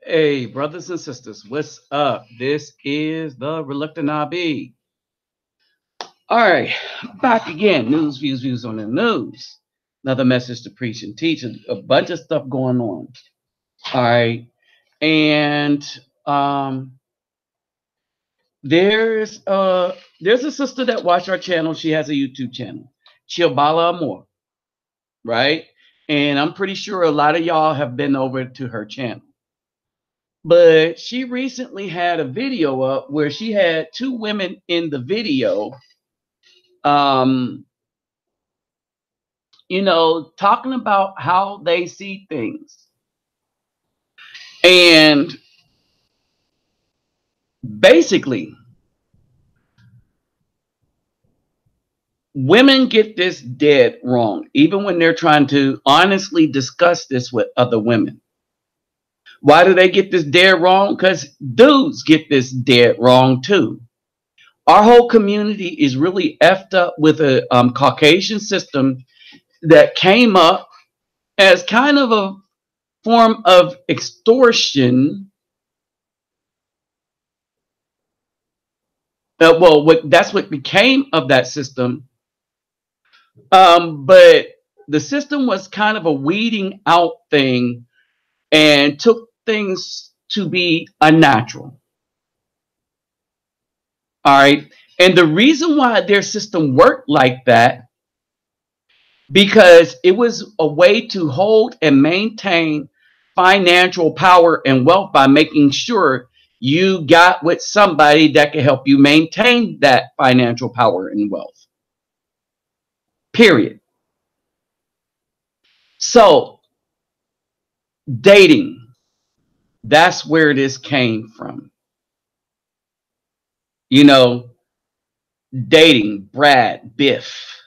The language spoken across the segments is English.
Hey, brothers and sisters, what's up? This is the Reluctant IB. All right, back again. News, views on the news. Another message to preach and teach. A bunch of stuff going on. All right, and um, there's a sister that watched our channel. She has a YouTube channel, Chiobala Amor, right? And I'm pretty sure a lot of y'all have been over to her channel. But she recently had a video up where she had two women in the video, um, talking about how they see things. And basically, women get this dead wrong, even when they're trying to honestly discuss this with other women. Why do they get this dead wrong? Because dudes get this dead wrong too. Our whole community is really effed up with a Caucasian system that came up as kind of a form of extortion. That's what became of that system. But the system was kind of a weeding out thing and took things to be unnatural. All right. And the reason why their system worked like that, because it was a way to hold and maintain financial power and wealth by making sure you got with somebody that can help you maintain that financial power and wealth. Period. So, dating, that's where this came from. You know, dating, Brad, Biff.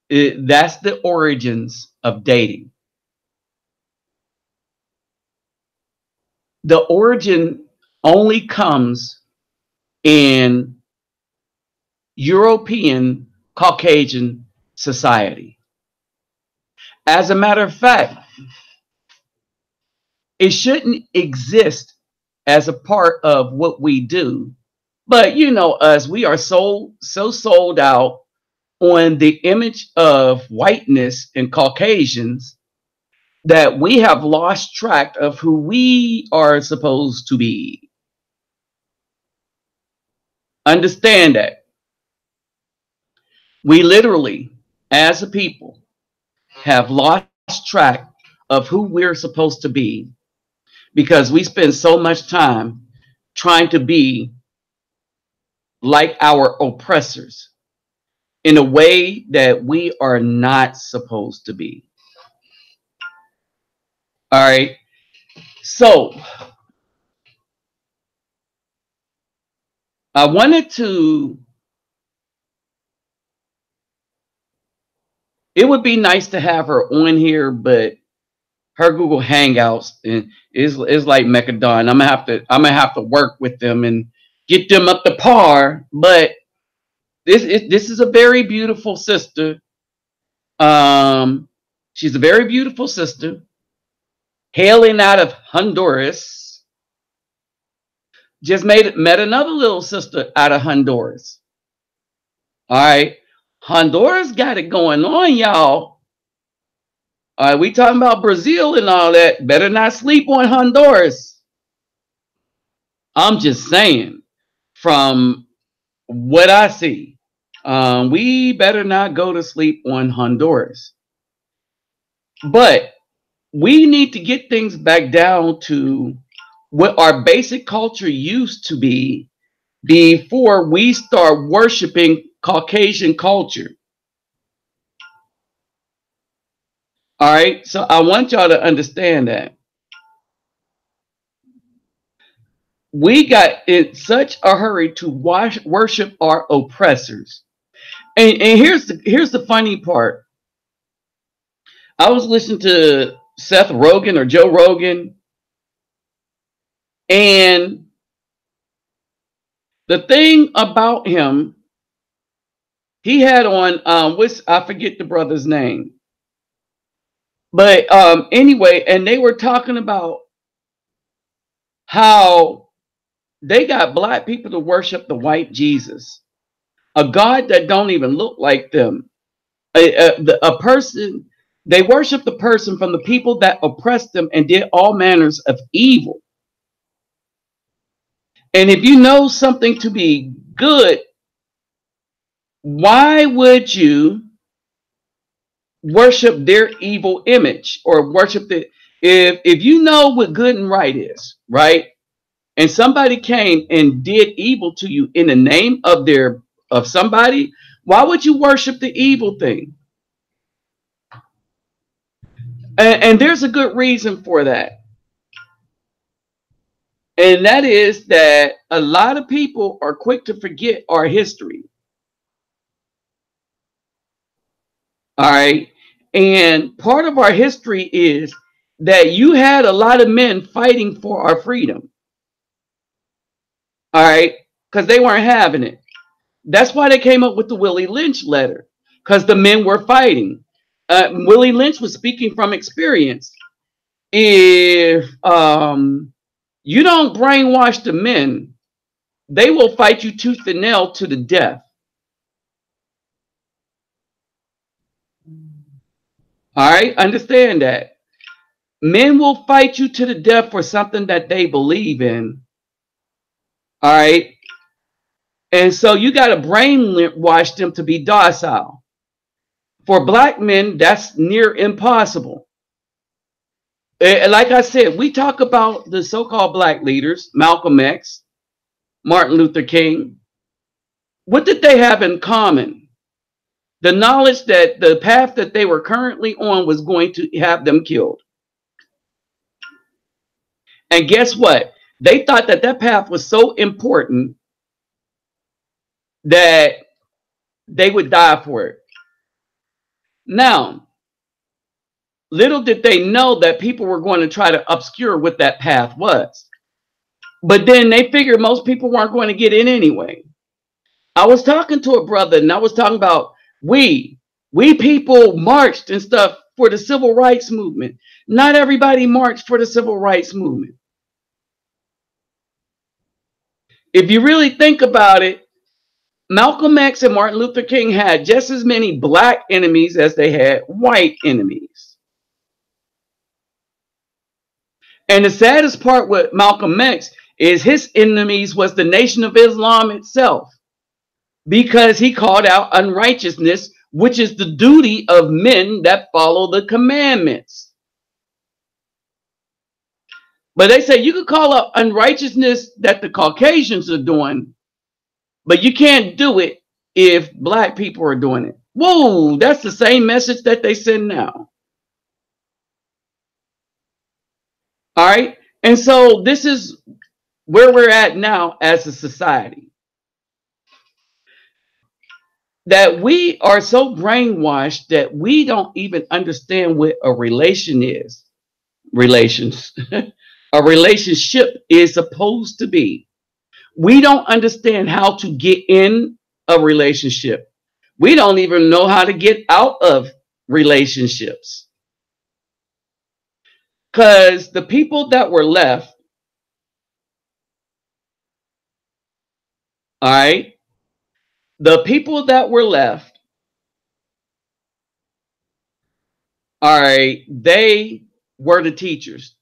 That's the origins of dating. The origin only comes in European Caucasian society. As a matter of fact, it shouldn't exist as a part of what we do. But you know us, we are so sold out on the image of whiteness and Caucasians that we have lost track of who we are supposed to be. Understand that. We literally, as a people, have lost track of who we're supposed to be because we spend so much time trying to be like our oppressors in a way that we are not supposed to be. All right. So I wanted to, it would be nice to have her on here, but her Google Hangouts is like Mechadon. I'm gonna have to work with them and get them up to par. But this is a very beautiful sister. She's a very beautiful sister, hailing out of Honduras. Just met another little sister out of Honduras. All right, Honduras got it going on, y'all. All right, we talking about Brazil and all that. Better not sleep on Honduras. I'm just saying, from what I see, we better not go to sleep on Honduras. But we need to get things back down to what our basic culture used to be before we start worshiping Caucasian culture. All right, so I want y'all to understand that we got in such a hurry to worship our oppressors. And here's the funny part. I was listening to Seth Rogen or Joe Rogan, and the thing about him, he had on I forget the brother's name, but anyway, and they were talking about how they got black people to worship the white Jesus, a God that don't even look like them. A person, they worship the person from the people that oppressed them and did all manners of evil. And if you know something to be good, why would you worship their evil image or worship the, if you know what good and right is, right? And somebody came and did evil to you in the name of their, of somebody, why would you worship the evil thing? And there's a good reason for that. And that is that a lot of people are quick to forget our history. All right. And part of our history is that you had a lot of men fighting for our freedom. All right. Because they weren't having it. That's why they came up with the Willie Lynch letter, because the men were fighting. Willie Lynch was speaking from experience. If you don't brainwash the men, they will fight you tooth and nail to the death. All right, understand that. Men will fight you to the death for something that they believe in. All right. And so you got to brainwash them to be docile. For black men, that's near impossible. Like I said, we talk about the so-called black leaders, Malcolm X, Martin Luther King. What did they have in common? The knowledge that the path that they were currently on was going to have them killed. And guess what? They thought that that path was so important that they would die for it. Now, little did they know that people were going to try to obscure what that path was. But then they figured most people weren't going to get in anyway. I was talking to a brother and I was talking about we people marched and stuff for the civil rights movement. Not everybody marched for the civil rights movement. If you really think about it, Malcolm X and Martin Luther King had just as many black enemies as they had white enemies. And the saddest part with Malcolm X is his enemies was the Nation of Islam itself, because he called out unrighteousness, which is the duty of men that follow the commandments. But they say you could call out unrighteousness that the Caucasians are doing, but you can't do it if black people are doing it. Whoa, that's the same message that they send now. All right. And so this is where we're at now as a society. That we are so brainwashed that we don't even understand what a relation is. Relations. A relationship is supposed to be. We don't understand how to get in a relationship. We don't even know how to get out of relationships. Because the people that were left, all right, the people that were left, all right, they were the teachers.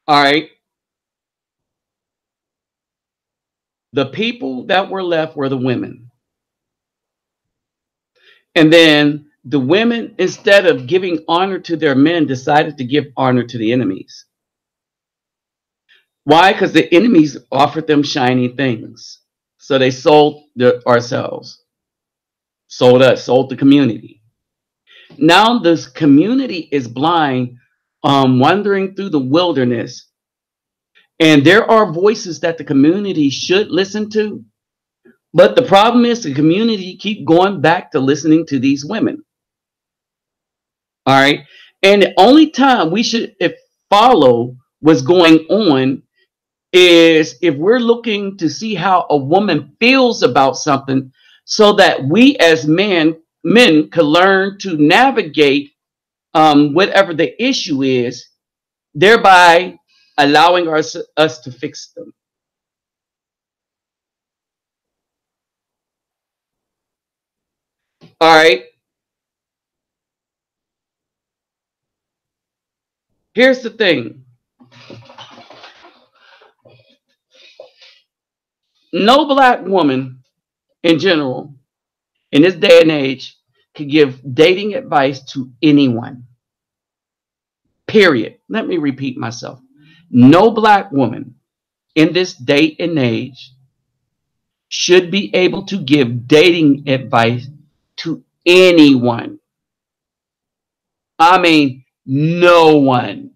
All right. The people that were left were the women. And then the women, instead of giving honor to their men, decided to give honor to the enemies. Why? Because the enemies offered them shiny things. So they sold ourselves, sold us, sold the community. Now this community is blind, wandering through the wilderness. And there are voices that the community should listen to. But the problem is the community keep going back to listening to these women. All right. And the only time we should follow what's going on is if we're looking to see how a woman feels about something, so that we as men men could learn to navigate whatever the issue is, thereby allowing us to fix them. All right. Here's the thing. No black woman in general in this day and age could give dating advice to anyone. Period. Let me repeat myself. No black woman in this day and age should be able to give dating advice to anyone. I mean, no one.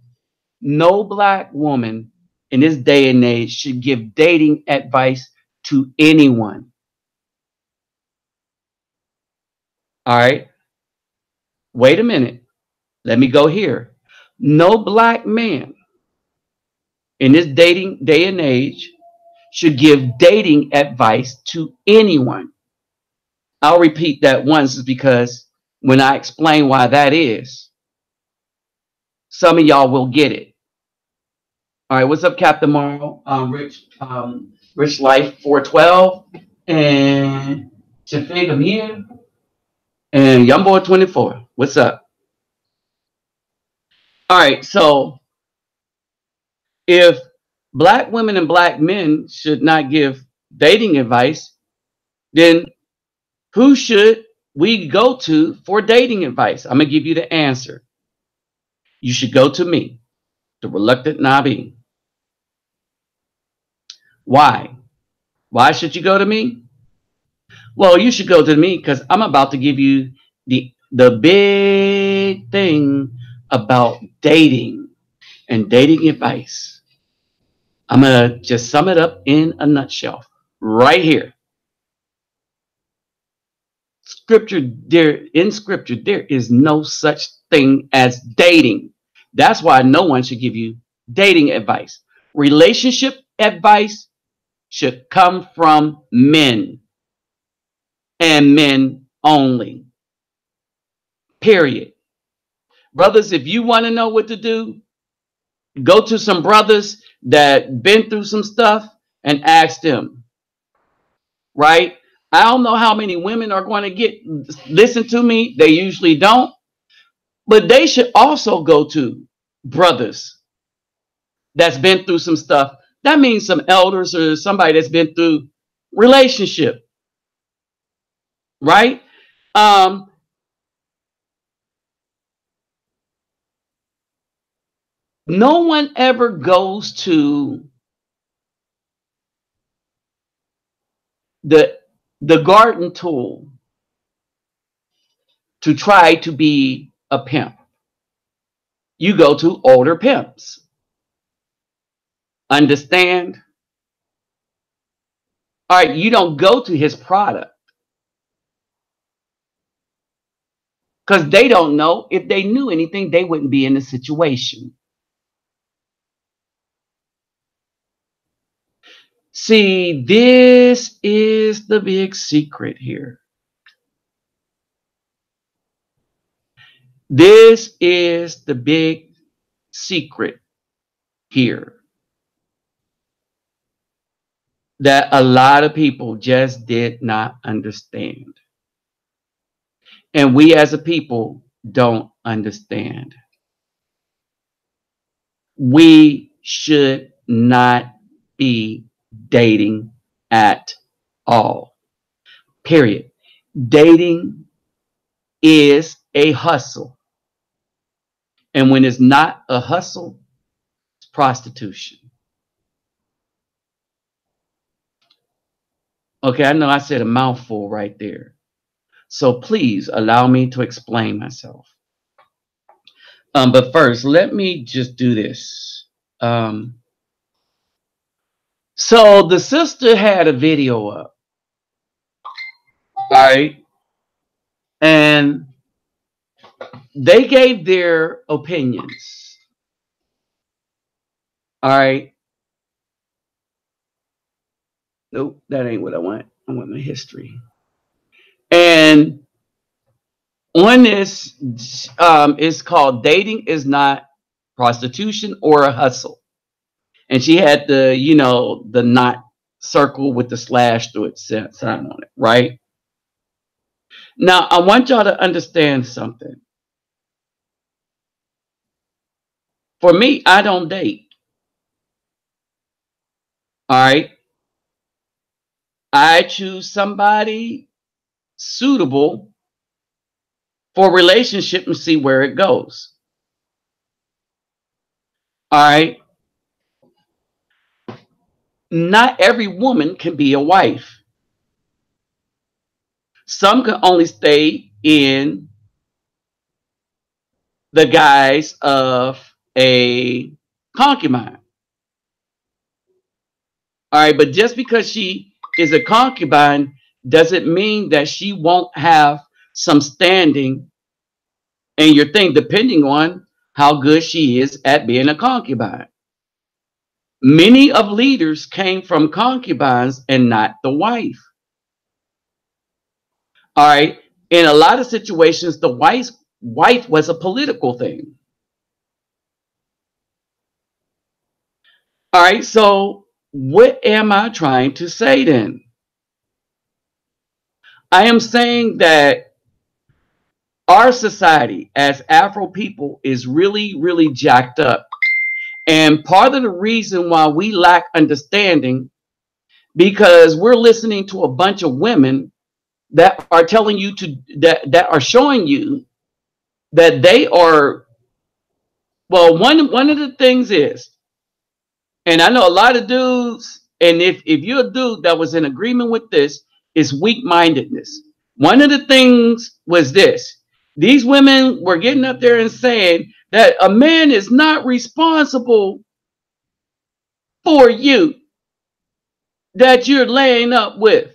No black woman in this day and age should give dating advice to anyone. All right. Wait a minute. Let me go here. No black man in this dating day and age should give dating advice to anyone. I'll repeat that once because when I explain why that is, some of y'all will get it. All right, what's up, Captain Marl? Rich Life 412 and Shafiq Amir and Youngboy 24. What's up? All right, so if black women and black men should not give dating advice, then who should we go to for dating advice? I'm gonna give you the answer. You should go to me, the reluctant Nabi. Why? Why should you go to me? Well, you should go to me because I'm about to give you the big thing about dating and dating advice. I'm gonna just sum it up in a nutshell right here. In scripture, there is no such thing as dating. That's why no one should give you dating advice. Relationship advice should come from men and men only. Period. Brothers, if you want to know what to do, go to some brothers that been through some stuff and ask them. Right? I don't know how many women are going to listen to me. They usually don't. But they should also go to brothers that's been through some stuff. That means some elders or somebody that's been through relationship, right? Um, no one ever goes to the garden tool to try to be a pimp. You go to older pimps. Understand? All right, you don't go to his product because they don't know. If they knew anything, they wouldn't be in the situation. See, this is the big secret here. This is the big secret here that a lot of people just did not understand. And we as a people don't understand. We should not be dating at all. Period. Dating is a hustle. And when it's not a hustle, it's prostitution. Okay, I know I said a mouthful right there. So please allow me to explain myself. But first, let me just do this. So the sister had a video up, right? And they gave their opinions. All right. Nope, that ain't what I want. I want my history. And on this, is called Dating Is Not Prostitution or a Hustle. And she had the, the knot circle with the slash through it sign on it, right? Now, I want y'all to understand something. For me, I don't date. All right. I choose somebody suitable for a relationship and see where it goes. All right. Not every woman can be a wife. Some can only stay in the guise of a concubine. All right. But just because she is a concubine doesn't mean that she won't have some standing in your thing, depending on how good she is at being a concubine. Many of leaders came from concubines and not the wife. All right. In a lot of situations, the wife was a political thing. All right. So what am I trying to say then? I am saying that our society as Afro people is really, really jacked up. And part of the reason why we lack understanding, because we're listening to a bunch of women that are telling you that are showing you that they are, well, one of the things is, and I know a lot of dudes, and if you're a dude that was in agreement with this, is weak-mindedness. One of the things was this: these women were getting up there and saying that a man is not responsible for you that you're laying up with,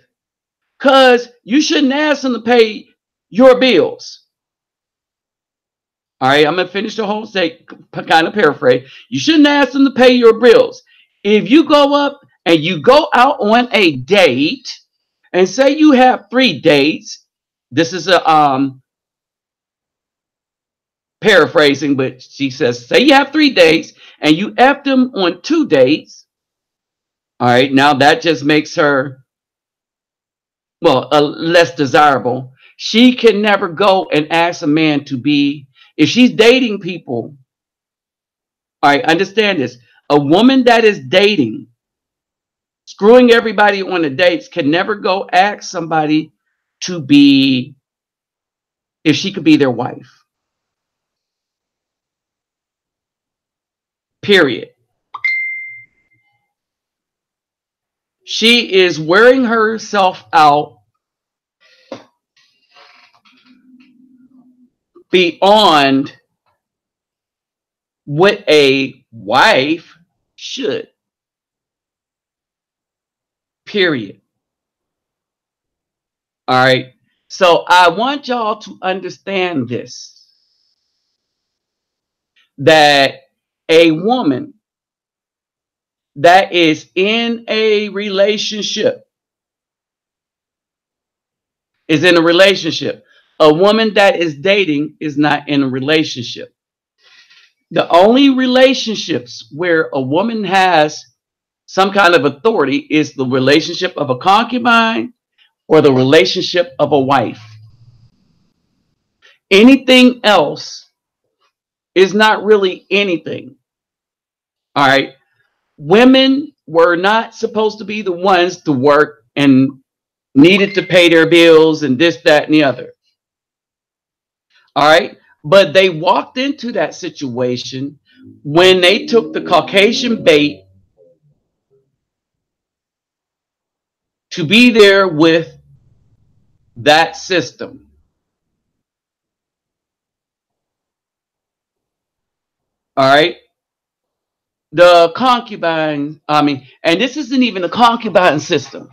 because you shouldn't ask him to pay your bills. All right, I'm gonna finish the whole kind of paraphrase. You shouldn't ask them to pay your bills. If you go up and you go out on a date, and say you have 3 dates, this is a paraphrasing, but she says, say you have 3 dates and you F them on 2 dates. All right, now that just makes her, well, less desirable. She can never go and ask a man to be, if she's dating people. All right, understand this. A woman that is dating, screwing everybody on the dates, can never go ask somebody to be, if she could be their wife. Period. She is wearing herself out beyond what a wife should. Period. All right. So I want y'all to understand this, that a woman that is in a relationship is in a relationship. A woman that is dating is not in a relationship. The only relationships where a woman has some kind of authority is the relationship of a concubine or the relationship of a wife. Anything else is not really anything. All right. Women were not supposed to be the ones to work and needed to pay their bills and this, that, and the other. All right. But they walked into that situation when they took the Caucasian bait to be there with that system. All right. The concubine, and this isn't even a concubine system.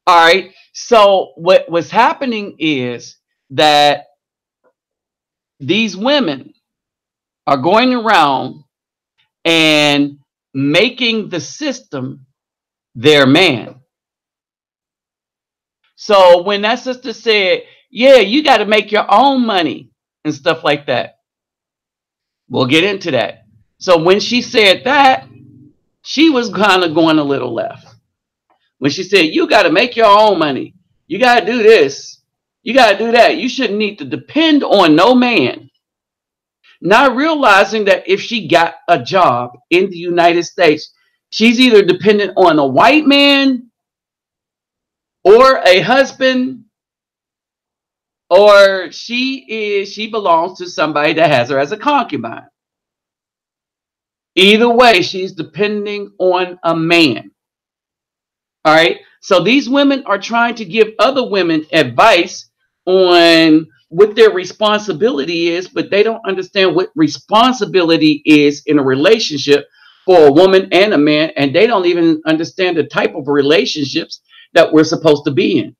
All right. So what was happening is that these women are going around and making the system their man. So when that sister said, yeah, you got to make your own money and stuff like that. We'll get into that. So when she said that, she was kind of going a little left. When she said, you got to make your own money, you got to do this, you got to do that, you shouldn't need to depend on no man. Not realizing that if she got a job in the United States, she's either dependent on a white man or a husband, or she belongs to somebody that has her as a concubine. Either way, she's depending on a man. All right. So these women are trying to give other women advice on what their responsibility is, but they don't understand what responsibility is in a relationship for a woman and a man, and they don't even understand the type of relationships that we're supposed to be in.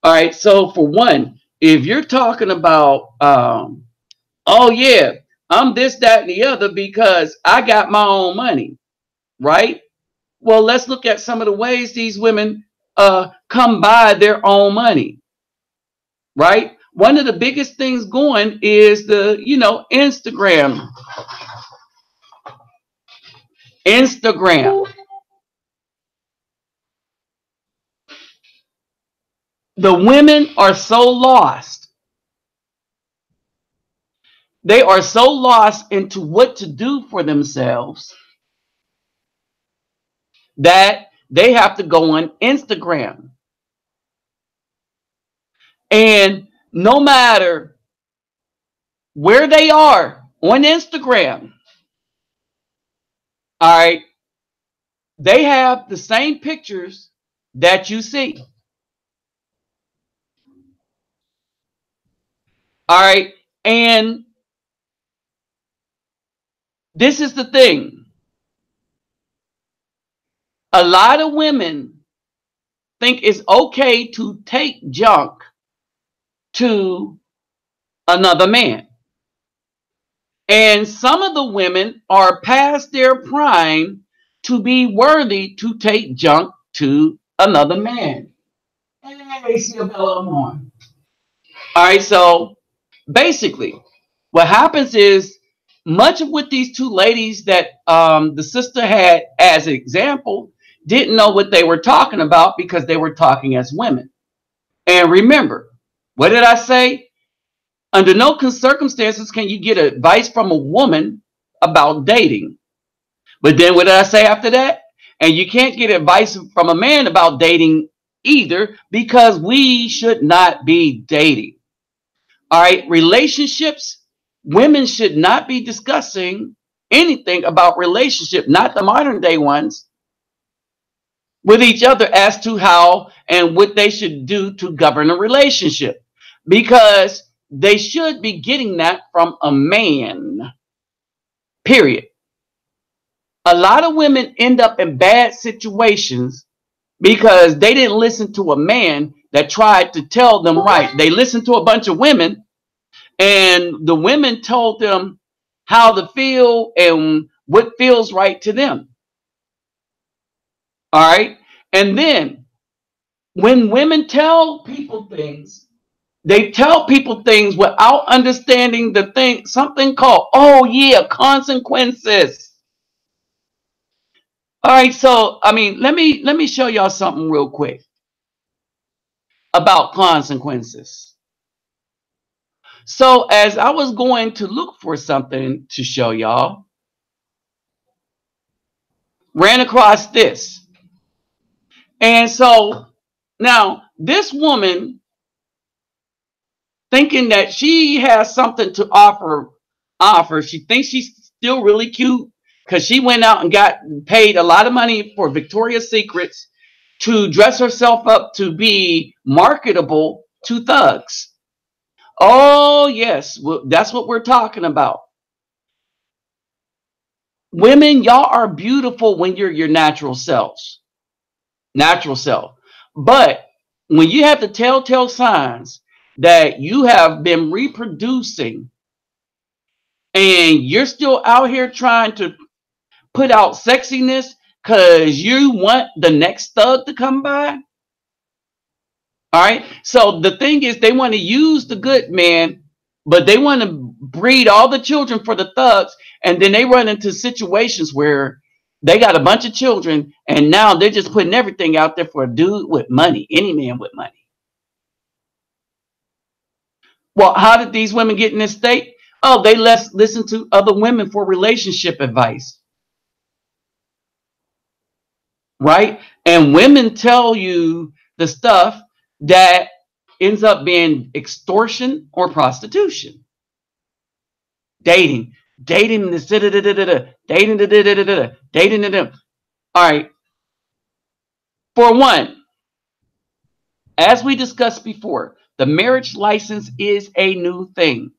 All right. So for one, if you're talking about, oh yeah, I'm this, that, and the other because I got my own money, right? Well, let's look at some of the ways these women come by their own money, right? One of the biggest things going is the, Instagram. Instagram. The women are so lost. They are so lost into what to do for themselves that they have to go on Instagram. And no matter where they are on Instagram, all right, they have the same pictures that you see. All right. And this is the thing. A lot of women think it's okay to take junk to another man. And some of the women are past their prime to be worthy to take junk to another man. Hey, Isabella, on. All right, so basically, what happens is much of what these two ladies that the sister had as an example didn't know what they were talking about because they were talking as women. And remember, what did I say? Under no circumstances can you get advice from a woman about dating. But then what did I say after that? And you can't get advice from a man about dating either because we should not be dating. All right, relationships, women should not be discussing anything about relationship, not the modern day ones, with each other as to how and what they should do to govern a relationship, because they should be getting that from a man, period. A lot of women end up in bad situations because they didn't listen to a man that tried to tell them right. They listened to a bunch of women, and the women told them how to feel and what feels right to them. All right. And then when women tell people things, they tell people things without understanding the thing, something called, oh yeah, consequences. All right. So, I mean, let me show y'all something real quick about consequences. So as I was going to look for something to show y'all, ran across this. And so now this woman thinking that she has something to offer. She thinks she's still really cute because she went out and got paid a lot of money for Victoria's Secrets to dress herself up to be marketable to thugs. Oh, yes, well, that's what we're talking about. Women, y'all are beautiful when you're your natural selves. Natural self. But when you have the telltale signs that you have been reproducing and you're still out here trying to put out sexiness because you want the next thug to come by, All right. So the thing is, they want to use the good man, but they want to breed all the children for the thugs. And then they run into situations where they got a bunch of children, and now they're just putting everything out there for a dude with money, any man with money. Well, how did these women get in this state? Oh, they listen to other women for relationship advice, right? And women tell you the stuff that ends up being extortion or prostitution. Dating, dating this, dating, dating. All right. For one, as we discussed before, the marriage license is a new thing.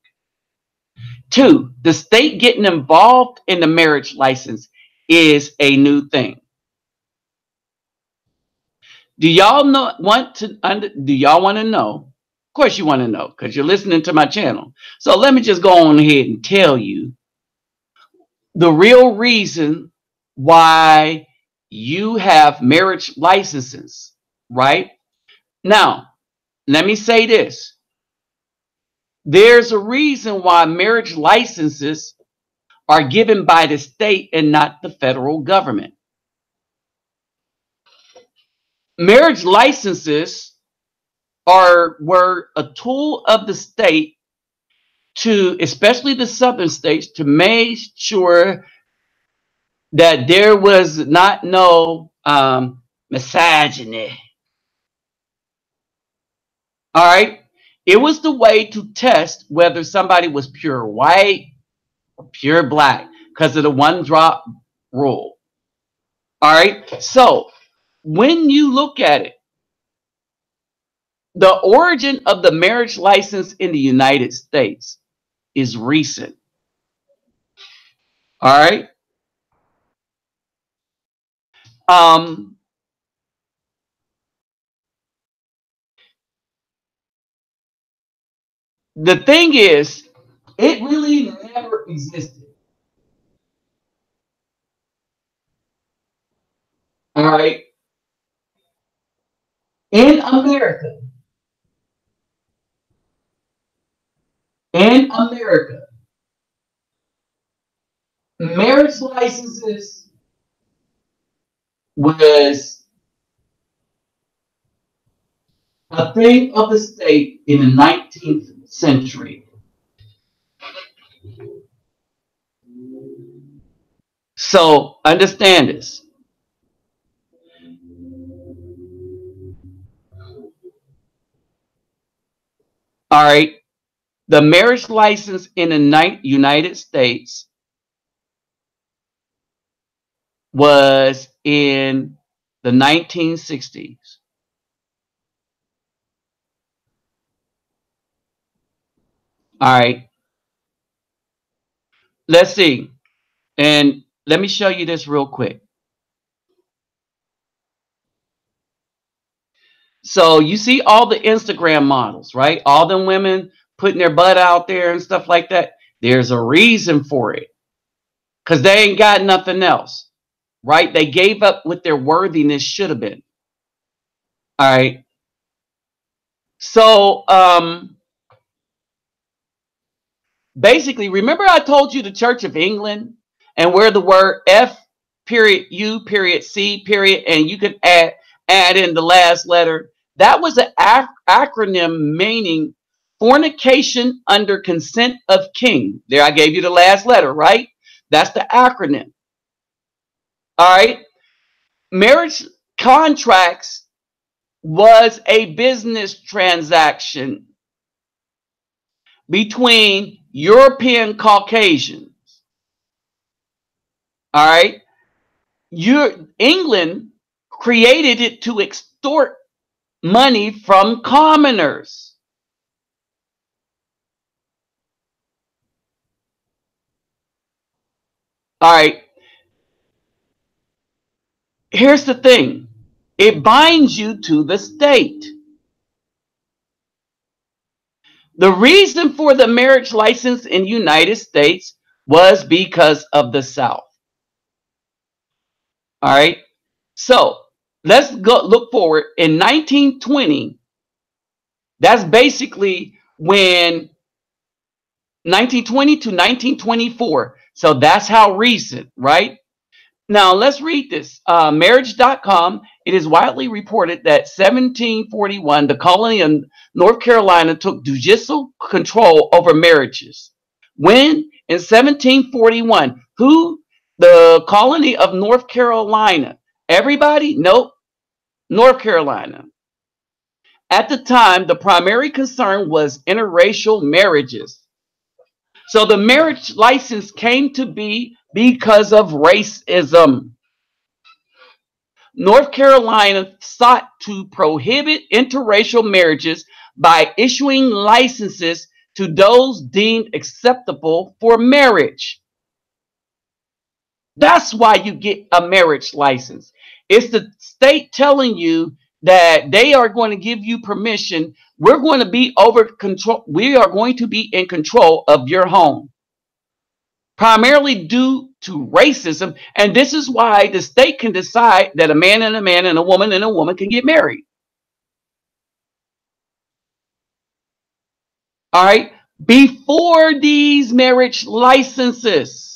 Two, the state getting involved in the marriage license is a new thing. Do y'all want to know? Of course you want to know, because you're listening to my channel. So let me just go on ahead and tell you the real reason why you have marriage licenses, right? Now, let me say this. There's a reason why marriage licenses are given by the state and not the federal government. Marriage licenses were a tool of the state to, especially the southern states, to make sure that there was not no misogyny. All right. It was the way to test whether somebody was pure white or pure black, because of the one drop rule. All right. So when you look at it, the origin of the marriage license in the United States is recent. All right. Um, the thing is, it really never existed. All right. In America, in America, marriage licenses was a thing of the state in the 19th century. So understand this. All right. The marriage license in the United States was in the 1960s. All right. Let's see. And let me show you this real quick. So you see all the Instagram models, right? All them women putting their butt out there and stuff like that. There's a reason for it, because they ain't got nothing else, right? They gave up what their worthiness should have been. All right. So basically, remember I told you the Church of England, and where the word F period U period C period, and you could add in the last letter. That was an acronym meaning fornication under consent of king. There, I gave you the last letter, right? That's the acronym. All right. Marriage contracts was a business transaction between European Caucasians. All right. England created it to extort money from commoners. All right. Here's the thing. It binds you to the state. The reason for the marriage license in the United States was because of the South. All right. So let's go look forward. In 1920, That's basically when 1920 to 1924. So that's how recent, right? Now let's read this. Marriage.com. It is widely reported that 1741, the colony of North Carolina took judicial control over marriages. When? In 1741. Who? The colony of North Carolina. Everybody? Nope. North Carolina. At the time, the primary concern was interracial marriages. So the marriage license came to be because of racism. North Carolina sought to prohibit interracial marriages by issuing licenses to those deemed acceptable for marriage. That's why you get a marriage license. It's the state telling you that they are going to give you permission. We're going to be over control. We are going to be in control of your home, primarily due to racism. And this is why the state can decide that a man and a woman can get married. All right. Before these marriage licenses.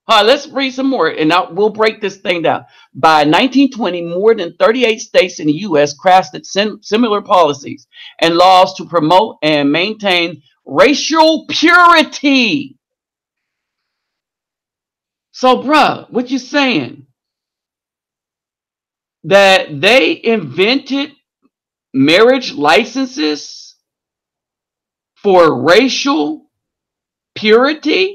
Let's read some more and we'll break this thing down. By 1920, more than 38 states in the U.S. crafted similar policies and laws to promote and maintain racial purity. So, bruh, what you saying? That they invented marriage licenses for racial purity?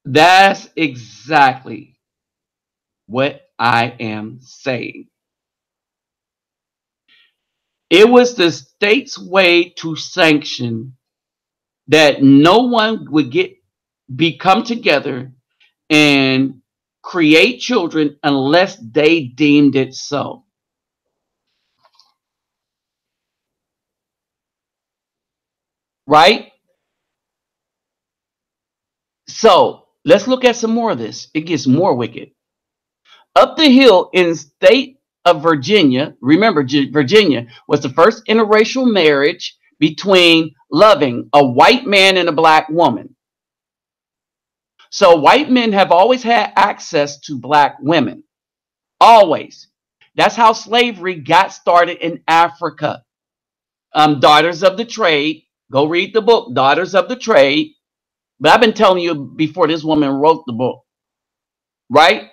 That's exactly what I am saying. It was the state's way to sanction that no one would come together and create children unless they deemed it so. Right? So let's look at some more of this. It gets more wicked. Up the hill in state of Virginia, remember Virginia was the first interracial marriage between loving a white man and a black woman. So white men have always had access to black women. Always. That's how slavery got started in Africa. Daughters of the Trade. Go read the book, Daughters of the Trade. But I've been telling you before this woman wrote the book. Right?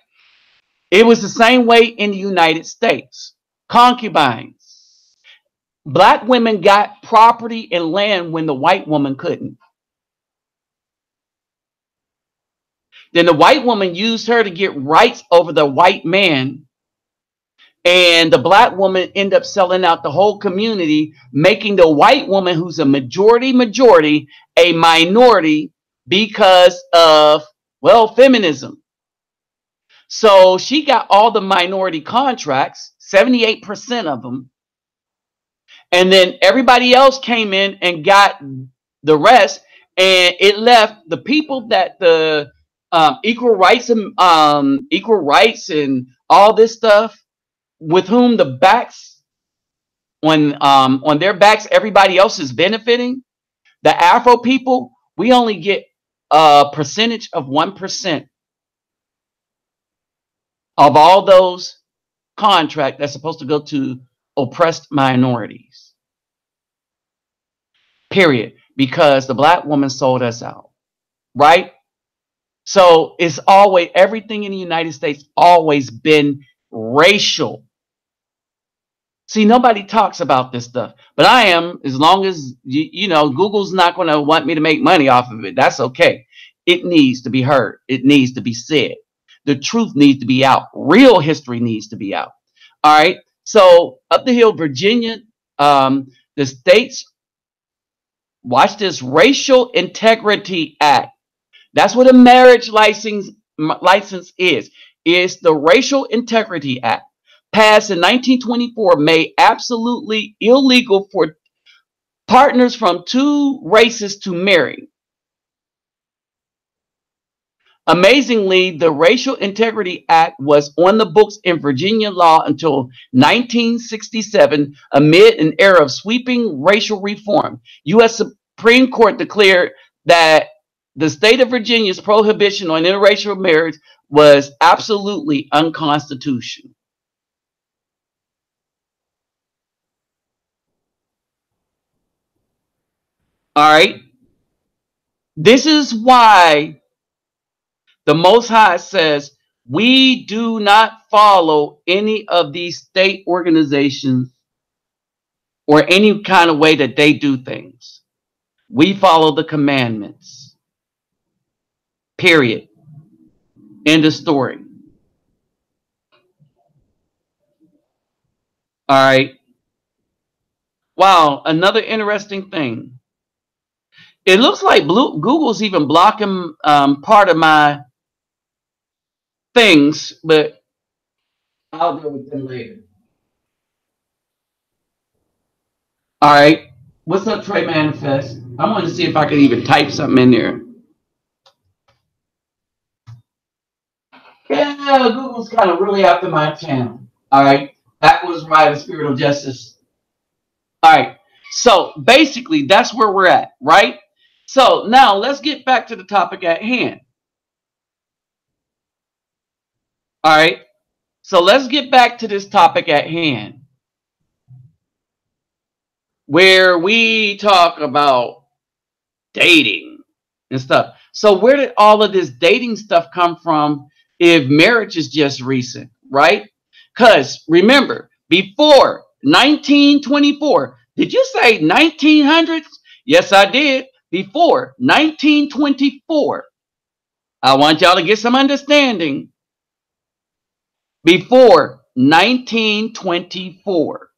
It was the same way in the United States. Concubines. Black women got property and land when the white woman couldn't. Then the white woman used her to get rights over the white man. And the black woman ended up selling out the whole community, making the white woman, who's a majority, a minority because of, well, feminism. So she got all the minority contracts, 78% of them. And then everybody else came in and got the rest. And it left the people that the equal rights and all this stuff, with whom the backs on their backs, everybody else is benefiting. The Afro people, we only get a percentage of 1% of all those contracts that's supposed to go to oppressed minorities. Period. Because the black woman sold us out. Right? So it's always, everything in the United States always been racial. See, nobody talks about this stuff, but I am, as long as, you know, Google's not going to want me to make money off of it. That's okay. It needs to be heard. It needs to be said. The truth needs to be out. Real history needs to be out. All right. So up the hill, Virginia, the states, watch this, Racial Integrity Act. That's what a marriage license is. It's the Racial Integrity Act. Passed in 1924, made absolutely illegal for partners from two races to marry. Amazingly, the Racial Integrity Act was on the books in Virginia law until 1967, amid an era of sweeping racial reform. U.S. Supreme Court declared that the state of Virginia's prohibition on interracial marriage was absolutely unconstitutional. All right. This is why the Most High says we do not follow any of these state organizations or any kind of way that they do things. We follow the commandments. Period. End of story. All right. Wow. Another interesting thing. It looks like Google's even blocking part of my things, but I'll deal with them later. All right. What's up, Trey Manifest? I wanted to see if I could even type something in there. Yeah, Google's kind of really after my channel. All right. That was right, the spirit of justice. All right. So basically, that's where we're at, right? So now let's get back to the topic at hand. All right. So let's get back to this topic at hand, where we talk about dating and stuff. So where did all of this dating stuff come from if marriage is just recent, right? Because remember, before 1924, did you say 1900s? Yes, I did. Before 1924. I want y'all to get some understanding. Before 1924,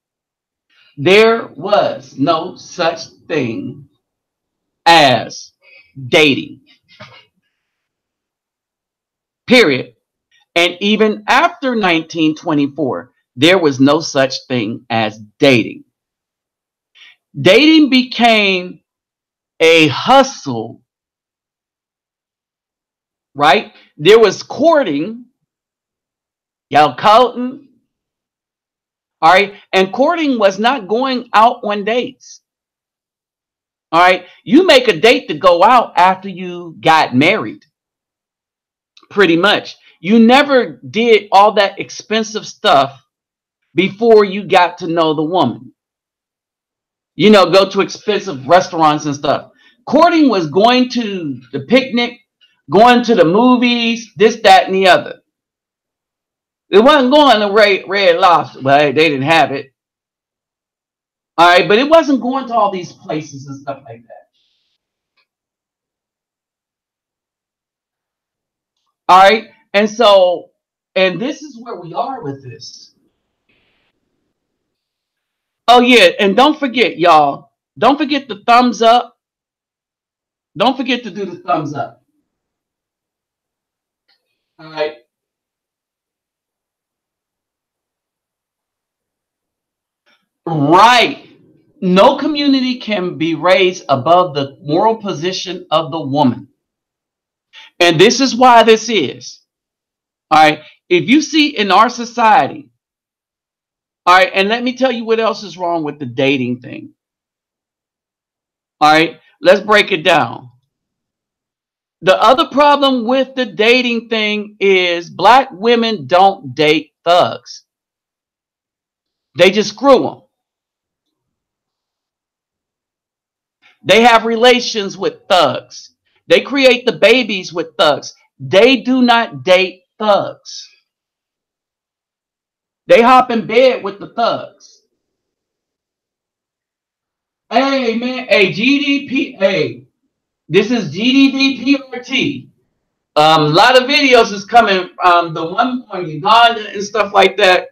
there was no such thing as dating. Period. And even after 1924, there was no such thing as dating. Dating became a hustle, right? There was courting, y'all courting, all right? And courting was not going out on dates, all right? You make a date to go out after you got married, pretty much. You never did all that expensive stuff before you got to know the woman. You know, go to expensive restaurants and stuff. Courting was going to the picnic, going to the movies, this, that, and the other. It wasn't going to Red Lobster. Well, they didn't have it. All right, but it wasn't going to all these places and stuff like that. All right, and so, and this is where we are with this. Oh, yeah, and don't forget, y'all, don't forget the thumbs up. Don't forget to do the thumbs up. All right. Right. No community can be raised above the moral position of the woman. And this is why this is. All right. If you see in our society, all right, and let me tell you what else is wrong with the dating thing. All right, let's break it down. The other problem with the dating thing is black women don't date thugs. They just screw them. They have relations with thugs. They create the babies with thugs. They do not date thugs. They hop in bed with the thugs. Hey, man. Hey, GDP. Hey, this is GDVPRT. A lot of videos is coming. The one on Uganda and stuff like that.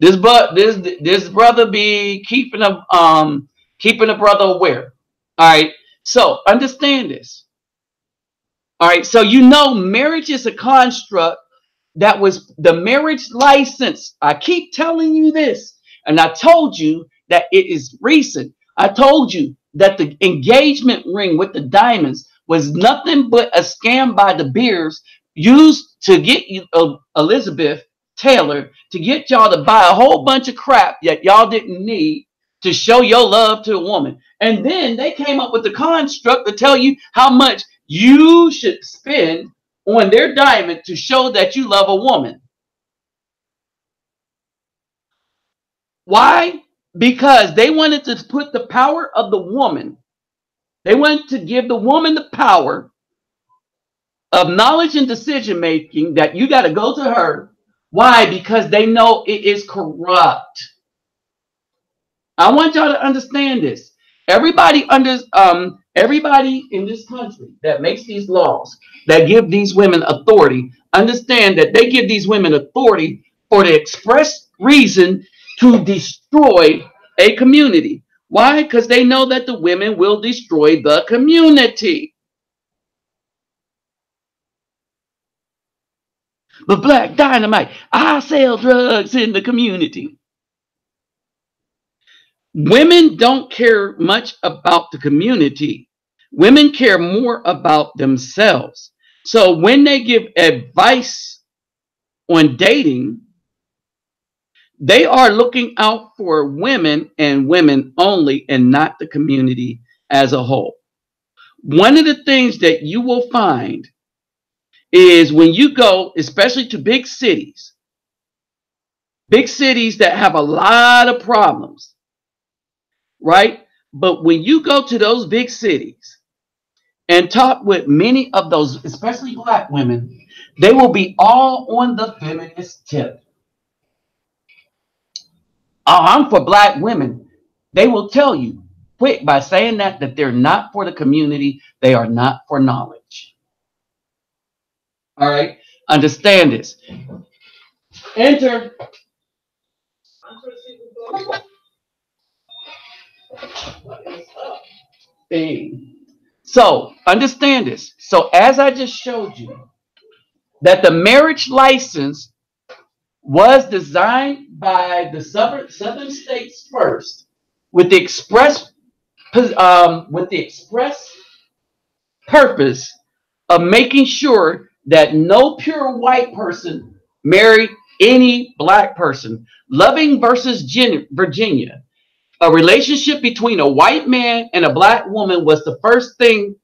This brother be keeping a brother aware. All right. So understand this. All right. So you know, marriage is a construct that was the marriage license. I keep telling you this, and I told you that it is recent. I told you that the engagement ring with the diamonds was nothing but a scam by the Beers used to get you, Elizabeth Taylor, to get y'all to buy a whole bunch of crap that y'all didn't need to show your love to a woman. And then they came up with the construct to tell you how much you should spend on their diamond to show that you love a woman. Why? Because they wanted to put the power of the woman. They wanted to give the woman the power of knowledge and decision making, that you got to go to her. Why? Because they know it is corrupt. I want y'all to understand this. Everybody in this country that makes these laws, that give these women authority, understand that they give these women authority for the express reason to destroy a community. Why? Because they know that the women will destroy the community. But Black Dynamite, I sell drugs in the community. Women don't care much about the community. Women care more about themselves. So when they give advice on dating, they are looking out for women and women only, and not the community as a whole. One of the things that you will find is when you go, especially to big cities that have a lot of problems, right? But when you go to those big cities and talk with many of those, especially Black women, they will be all on the feminist tip. Oh, I'm for Black women. They will tell you quick by saying that they're not for the community. They are not for knowledge. All right. Understand this. Enter. What is up? Thing. So understand this. So as I just showed you, that the marriage license was designed by the southern states first, with the express purpose of making sure that no pure white person married any Black person. Loving versus Virginia, a relationship between a white man and a Black woman was the first thing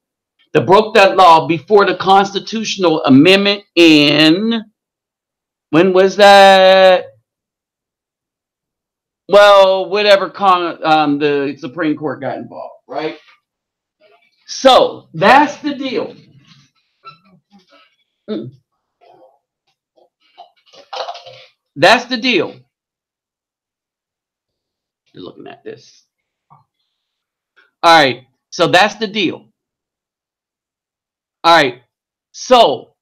that broke that law before the constitutional amendment in, when was that? Well, whatever the Supreme Court got involved, right? So that's the deal. That's the deal. You're looking at this. All right. So that's the deal. All right. So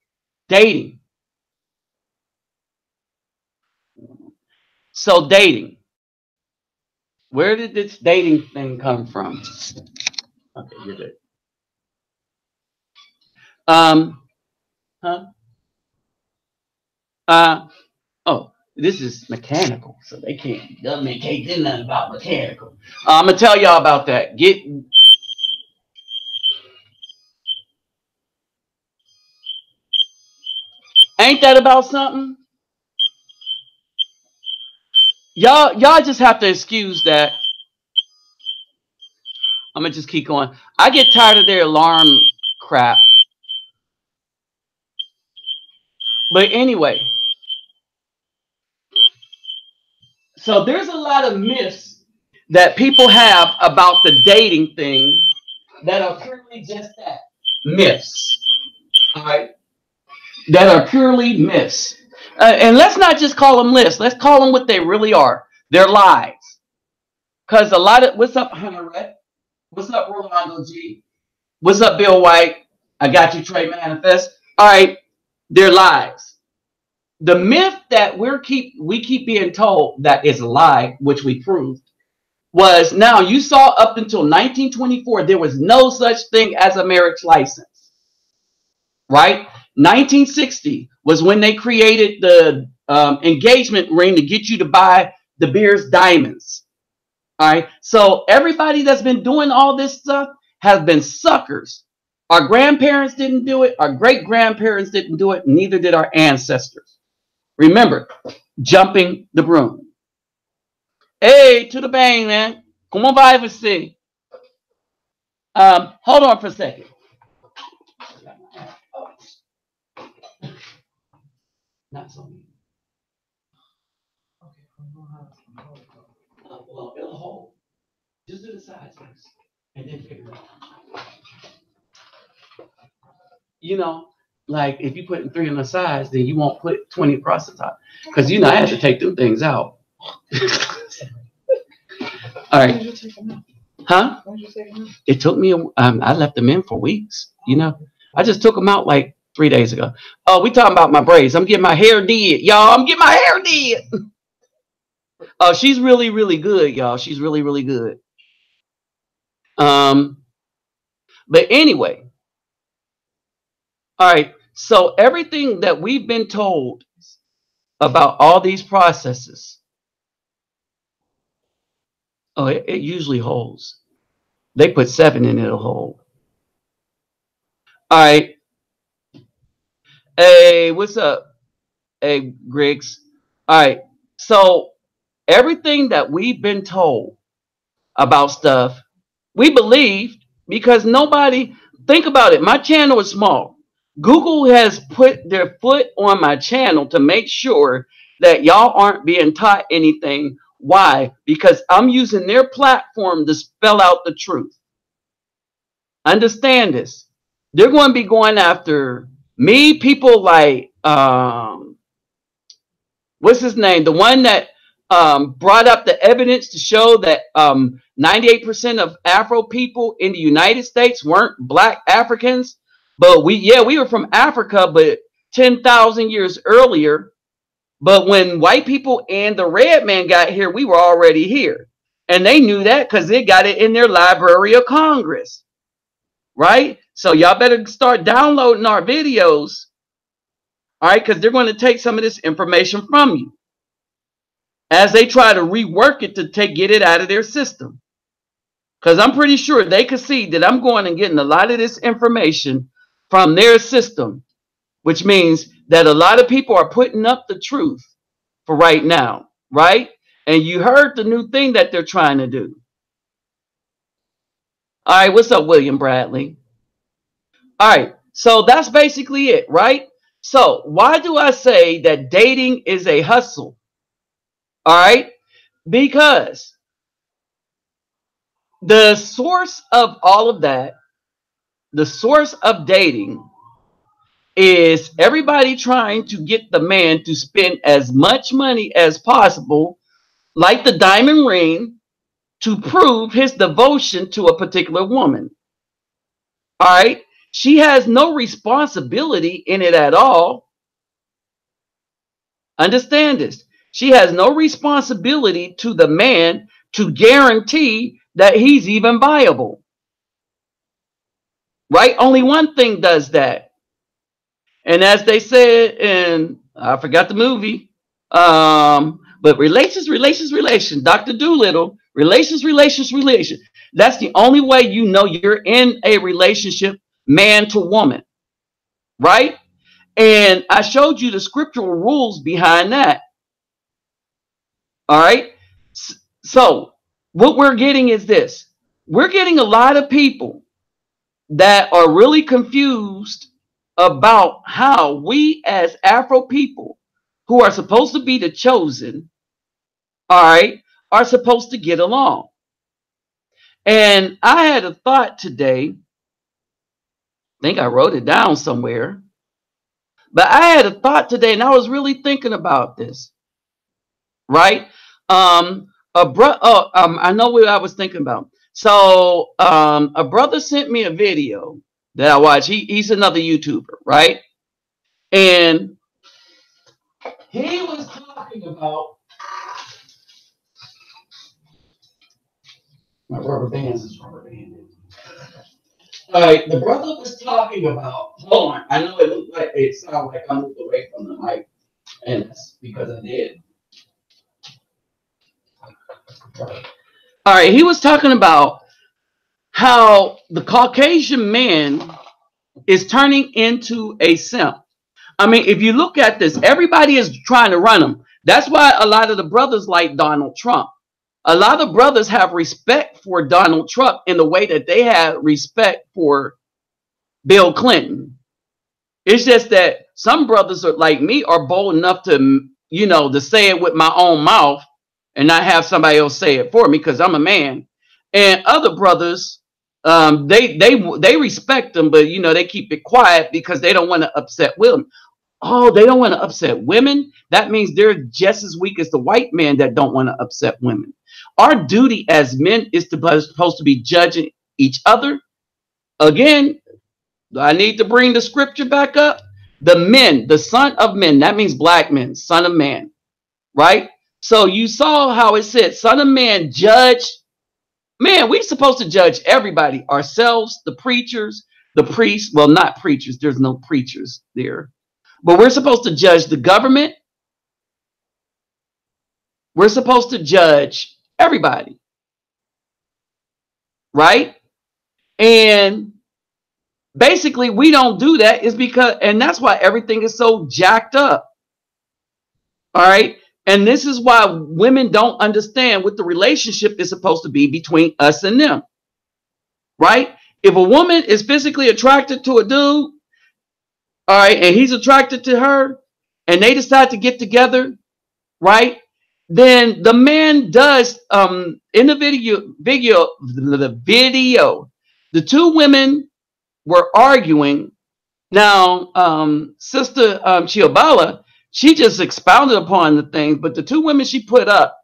dating. So dating. Where did this dating thing come from? Okay, you're good. Oh, this is mechanical, so they can't, government can't do nothing about mechanical. I'm gonna tell y'all about that. Ain't that about something? Y'all just have to excuse that. I'm gonna just keep going. I get tired of their alarm crap. But anyway, so there's a lot of myths that people have about the dating thing that are purely just that, myths. All right, that are purely myths. And let's not just call them myths. Let's call them what they really are. They're lies. Because a lot of, what's up, Hunter? What's up, Rolando G? What's up, Bill White? I got you, Trey Manifest. All right, they're lies. The myth that we keep being told that is a lie, which we proved, was, now you saw up until 1924 there was no such thing as a marriage license, right? 1960 was when they created the engagement ring to get you to buy the Beers diamonds. All right, so everybody that's been doing all this stuff has been suckers. Our grandparents didn't do it. Our great-grandparents didn't do it. Neither did our ancestors. Remember, jumping the broom. Hey, to the bang, man. Como vai você? Hold on for a second. Not so mean. Well, it'll hold. Just do the sides first, and then figure it out. You know, like if you put 3 on the sides, then you won't put 20 across the top. Because you know I had to take them things out. All right. Huh? Why did you take them out? It took me. I left them in for weeks. You know, I just took them out like 3 days ago. Oh, we talking about my braids. I'm getting my hair did, y'all. I'm getting my hair did. Oh, she's really, really good, y'all. She's really, really good. But anyway, all right. So everything that we've been told about all these processes, oh, it usually holds. They put 7 in, it'll hold. All right. Hey, what's up? Hey, Griggs. All right. So everything that we've been told about stuff, we believed because nobody, think about it. My channel is small. Google has put their foot on my channel to make sure that y'all aren't being taught anything. Why? Because I'm using their platform to spell out the truth. Understand this. They're going to be going after me, people like, what's his name? The one that brought up the evidence to show that 98% of Afro people in the United States weren't black Africans. But we were from Africa, but 10,000 years earlier. But when white people and the red man got here, we were already here. And they knew that because they got it in their Library of Congress. Right? So y'all better start downloading our videos. All right, because they're going to take some of this information from you as they try to rework it to get it out of their system. Because I'm pretty sure they could see that I'm going and getting a lot of this information from their system, which means that a lot of people are putting up the truth for right now, right? And you heard the new thing that they're trying to do. All right, what's up, William Bradley? All right, so that's basically it, right? So why do I say that dating is a hustle? All right, because the source of all of that, the source of dating is everybody trying to get the man to spend as much money as possible, like the diamond ring, to prove his devotion to a particular woman. All right. She has no responsibility in it at all. Understand this. She has no responsibility to the man to guarantee that he's even viable. Right? Only one thing does that. And as they said in, I forgot the movie, but relations. Dr. Doolittle, relations. That's the only way you know you're in a relationship, man to woman. Right? And I showed you the scriptural rules behind that. All right. So what we're getting is this. We're getting a lot of people that are really confused about how we as Afro people, who are supposed to be the chosen, all right, are supposed to get along. And I had a thought today. I think I wrote it down somewhere. But I had a thought today, and I was really thinking about this. Right? I know what I was thinking about. So a brother sent me a video that I watched. He's another YouTuber, right? And he was talking about my rubber bands is rubber banded. All right, the brother was talking about. Hold on, I know it sounded like I moved away from the mic, and that's because I did. All right, he was talking about how the Caucasian men is turning into a simp. I mean, if you look at this, everybody is trying to run them. That's why a lot of the brothers like Donald Trump. A lot of brothers have respect for Donald Trump in the way that they have respect for Bill Clinton. It's just that some brothers are like me are bold enough to, to say it with my own mouth and not have somebody else say it for me because I'm a man. And other brothers, they respect them, but they keep it quiet because they don't want to upset women. Oh, they don't want to upset women. That means they're just as weak as the white man that don't want to upset women. Our duty as men is supposed to be judging each other. Again, I need to bring the scripture back up. The men, the son of men, that means black men, son of man, right? So you saw how it said, son of man, judge. Man, we're supposed to judge everybody, ourselves, the preachers, the priests. Well, not preachers. There's no preachers there. But we're supposed to judge the government. We're supposed to judge everybody, right? And basically, we don't do that is because, and that's why everything is so jacked up. All right. And this is why women don't understand what the relationship is supposed to be between us and them. Right. If a woman is physically attracted to a dude, all right, and he's attracted to her, and they decide to get together, right? Then the man does in the video, the two women were arguing. Now, Sister Chiobala, she just expounded upon the things, but the two women she put up,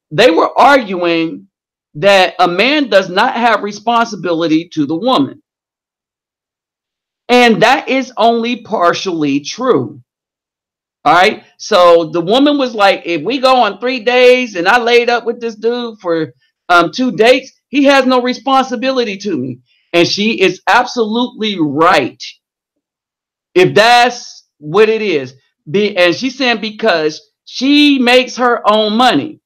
they were arguing that a man does not have responsibility to the woman. And that is only partially true. All right. So the woman was like, if we go on 3 days and I laid up with this dude for 2 dates, he has no responsibility to me. And she is absolutely right. If that's what it is. And she's saying because she makes her own money.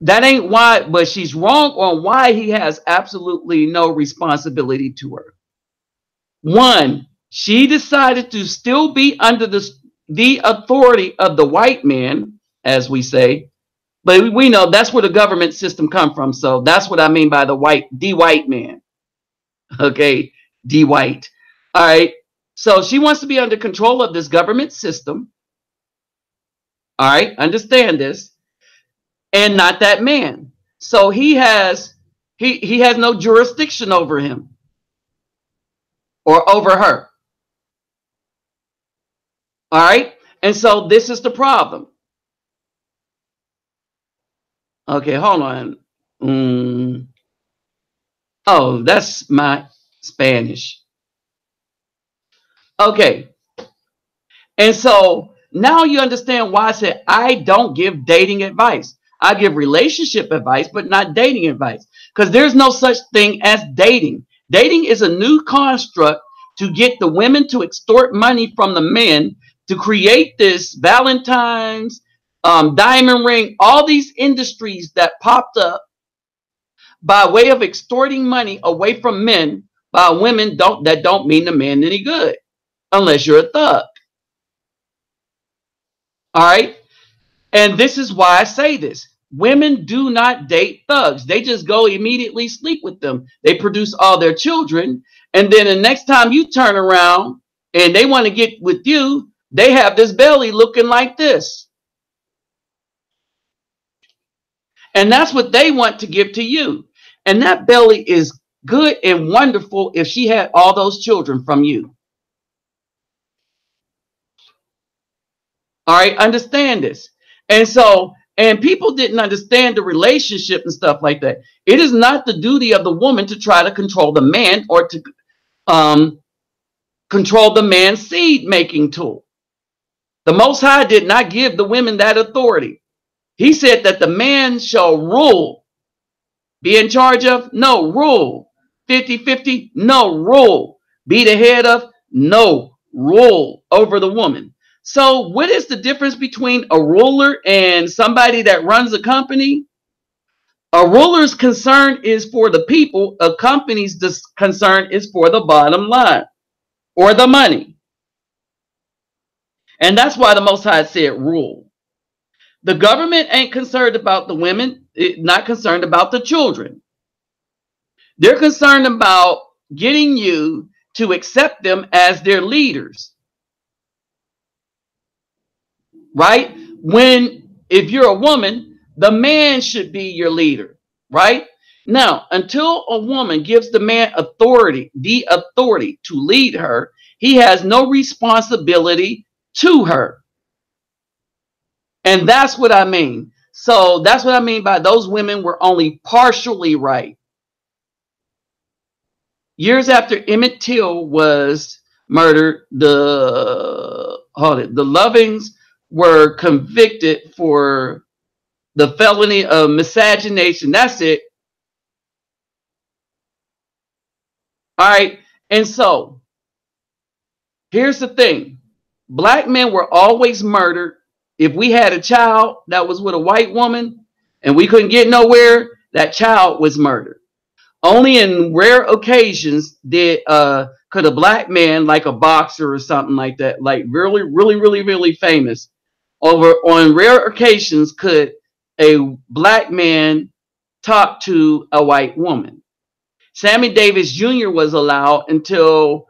That ain't why, but she's wrong on why he has absolutely no responsibility to her. One, she decided to still be under the authority of the white man, as we say. But we know that's where the government system come from. So that's what I mean by the white man. Okay, white. All right. So she wants to be under control of this government system. All right, understand this. And not that man. So he has no jurisdiction over him or over her. All right. And so this is the problem. Okay, hold on. Oh, that's my Spanish. Okay. And so now you understand why I said I don't give dating advice. I give relationship advice, but not dating advice. Because there's no such thing as dating. Dating is a new construct to get the women to extort money from the men to create this Valentine's, diamond ring, all these industries that popped up by way of extorting money away from men by women that don't mean the man any good unless you're a thug. All right. And this is why I say this. Women do not date thugs. They just go immediately sleep with them. They produce all their children. And then the next time you turn around and they want to get with you, they have this belly looking like this. And that's what they want to give to you. And that belly is good and wonderful if she had all those children from you. All right, understand this. And so, and people didn't understand the relationship and stuff like that. It is not the duty of the woman to try to control the man or to control the man's seed making tool. The Most High did not give the women that authority. He said that the man shall rule. Be in charge of? No, rule. 50-50? No, rule. Be the head of? No, rule over the woman. So what is the difference between a ruler and somebody that runs a company? A ruler's concern is for the people. A company's concern is for the bottom line or the money. And that's why the Most High said rule. The government ain't concerned about the women, not concerned about the children. They're concerned about getting you to accept them as their leaders. Right? If you're a woman, the man should be your leader. Right? Now, until a woman gives the man the authority to lead her, he has no responsibility to her. And that's what I mean. So that's what I mean by those women were only partially right. Years after Emmett Till was murdered, the Lovings were convicted for the felony of miscegenation. That's it. All right. And so here's the thing. Black men were always murdered. If we had a child that was with a white woman and we couldn't get nowhere, that child was murdered. Only in rare occasions could a black man, like a boxer or something like that, like really, really, really, really famous, on rare occasions could a black man talk to a white woman. Sammy Davis Jr. was allowed until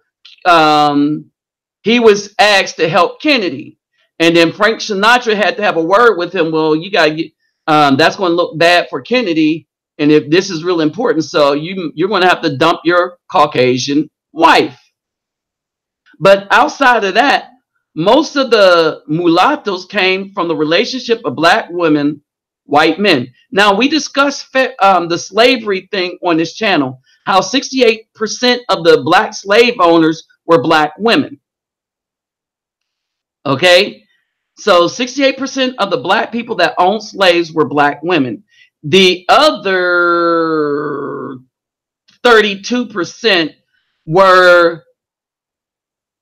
he was asked to help Kennedy. And then Frank Sinatra had to have a word with him. Well, you got to get, that's going to look bad for Kennedy. And if this is real important, so you're going to have to dump your Caucasian wife. But outside of that, most of the mulattoes came from the relationship of black women, white men. Now, we discussed the slavery thing on this channel, how 68% of the black slave owners were black women. Okay? So 68% of the black people that owned slaves were black women. The other 32% were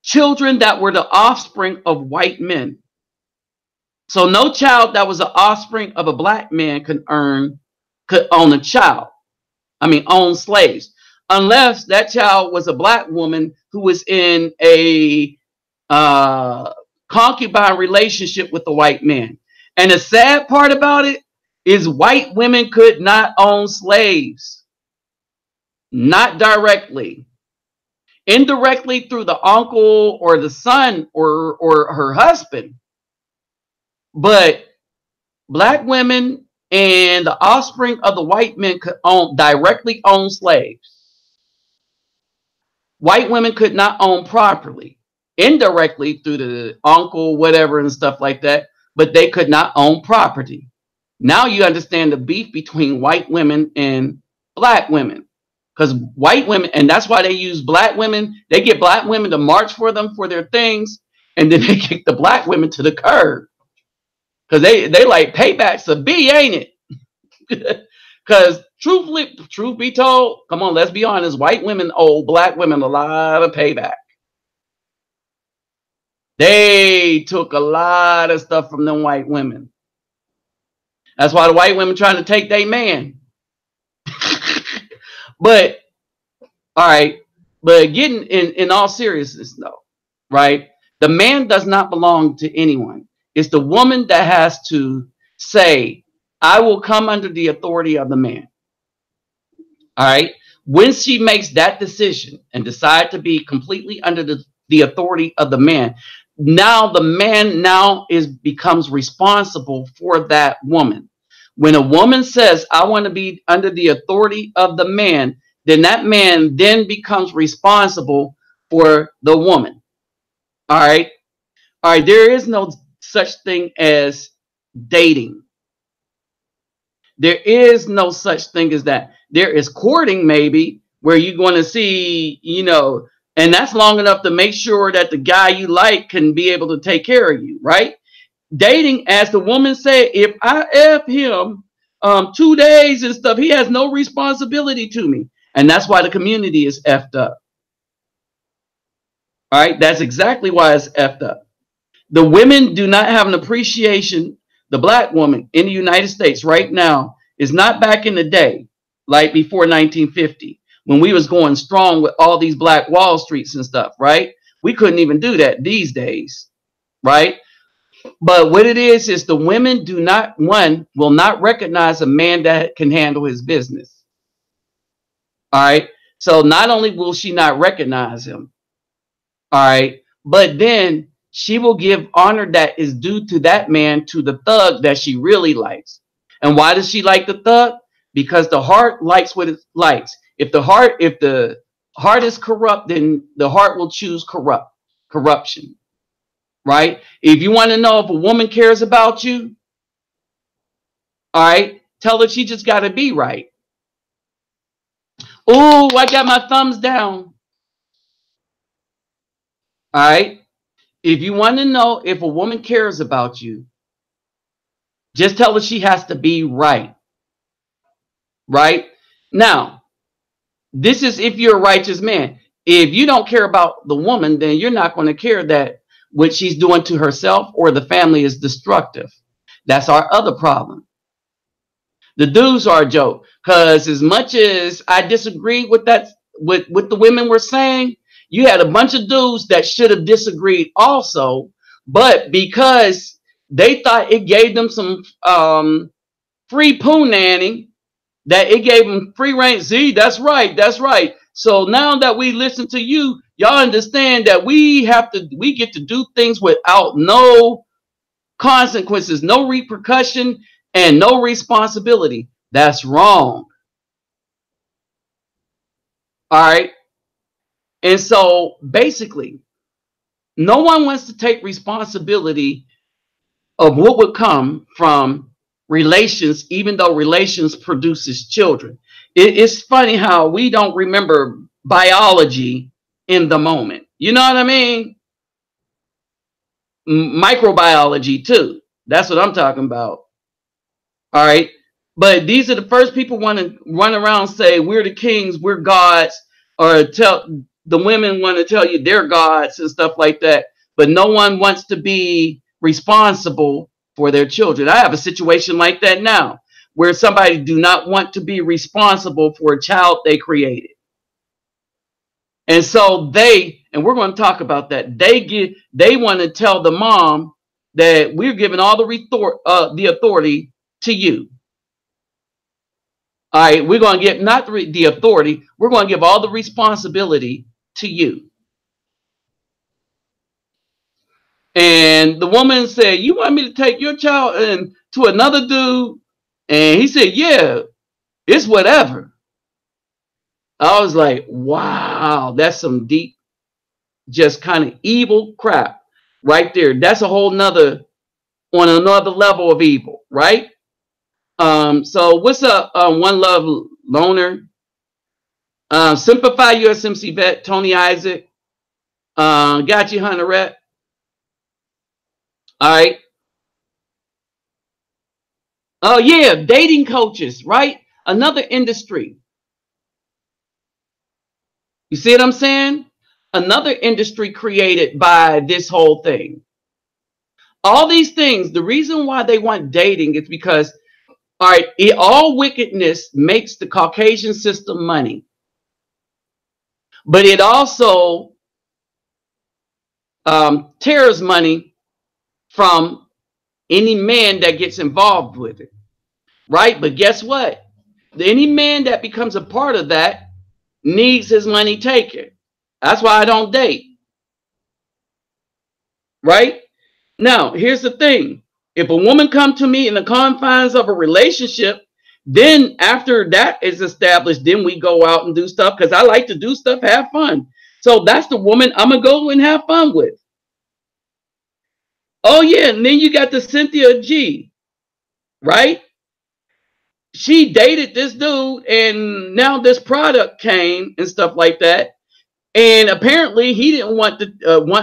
children that were the offspring of white men. So no child that was the offspring of a black man could own a child. Own slaves. Unless that child was a black woman who was in a concubine relationship with the white man. And the sad part about it is white women could not own slaves. Not directly. Indirectly through the uncle or the son or her husband. But black women and the offspring of the white men could directly own slaves. White women could not own properly. Indirectly through the uncle, whatever, and stuff like that. But they could not own property. Now you understand the beef between white women and black women. Because white women, and that's why they use black women. They get black women to march for them for their things. And then they kick the black women to the curb. Because they like paybacks a B, ain't it? Because truth be told, come on, let's be honest. White women owe black women a lot of payback. They took a lot of stuff from them white women. That's why the white women trying to take their man. But, all right. But getting in all seriousness, though, right? The man does not belong to anyone. It's the woman that has to say, I will come under the authority of the man. All right. When she makes that decision and decide to be completely under the authority of the man, now the man becomes responsible for that woman. When a woman says, I want to be under the authority of the man, then that man then becomes responsible for the woman. All right. All right. There is no such thing as dating. There is no such thing as that. There is courting, maybe, where you're going to see, and that's long enough to make sure that the guy you like can be able to take care of you, right? Dating, as the woman said, if I F him 2 days and stuff, he has no responsibility to me. And that's why the community is effed up. All right, that's exactly why it's effed up. The women do not have an appreciation. The black woman in the United States right now It's not back in the day, like before 1950, when we was going strong with all these Black Wall Streets and stuff, right? We couldn't even do that these days, right? But what it is the women do not, one, will not recognize a man that can handle his business. All right. So not only will she not recognize him, all right, but then she will give honor that is due to that man to the thug that she really likes. And why does she like the thug? Because the heart likes what it likes. If the heart is corrupt, then the heart will choose corruption. Right? If you want to know if a woman cares about you, all right, tell her she just got to be right. Oh, I got my thumbs down. All right. If you want to know if a woman cares about you, just tell her she has to be right. Right? Now, this is if you're a righteous man. If you don't care about the woman, then you're not going to care that what she's doing to herself or the family is destructive. That's our other problem. The dudes are a joke, because as much as I disagree with that, with what the women were saying, you had a bunch of dudes that should have disagreed also, but because they thought it gave them some free poo nanny, that it gave them free reign. See, that's right, that's right. So now that we listen to you, y'all understand that we get to do things without no consequences, no repercussion, and no responsibility. That's wrong. All right. And so basically, no one wants to take responsibility of what would come from relations, even though relations produces children. It's funny how we don't remember biology in the moment. You know what I mean? Microbiology too. That's what I'm talking about. All right. But these are the first people want to run around and say we're the kings, we're gods, or tell the women want to tell you they're gods and stuff like that. But no one wants to be responsible for their children. I have a situation like that now, where somebody do not want to be responsible for a child they created. And so and we're going to talk about that. They want to tell the mom that we're giving all the authority to you. All right, we're going to give not the authority, we're going to give all the responsibility to you. And the woman said, you want me to take your child and to another dude? And he said, yeah, it's whatever. I was like, wow, that's some deep, just kind of evil crap right there. That's a whole nother, on another level of evil, right? So what's up, One Love Loner? Simplify USMC vet, Tony Isaac. Got you, Hunterette. All right. Oh, yeah, dating coaches, right? Another industry. You see what I'm saying? Another industry created by this whole thing. All these things, the reason why they want dating is because, all right, all wickedness makes the Caucasian system money. But it also tears money from any man that gets involved with it, right? But guess what? Any man that becomes a part of that needs his money taken. That's why I don't date, right? Now, here's the thing. If a woman come to me in the confines of a relationship, then after that is established, then we go out and do stuff, because I like to do stuff, have fun. So that's the woman I'm going to go and have fun with. Oh, yeah. And then you got the Cynthia G, right? She dated this dude, and now this product came and stuff like that. And apparently he didn't want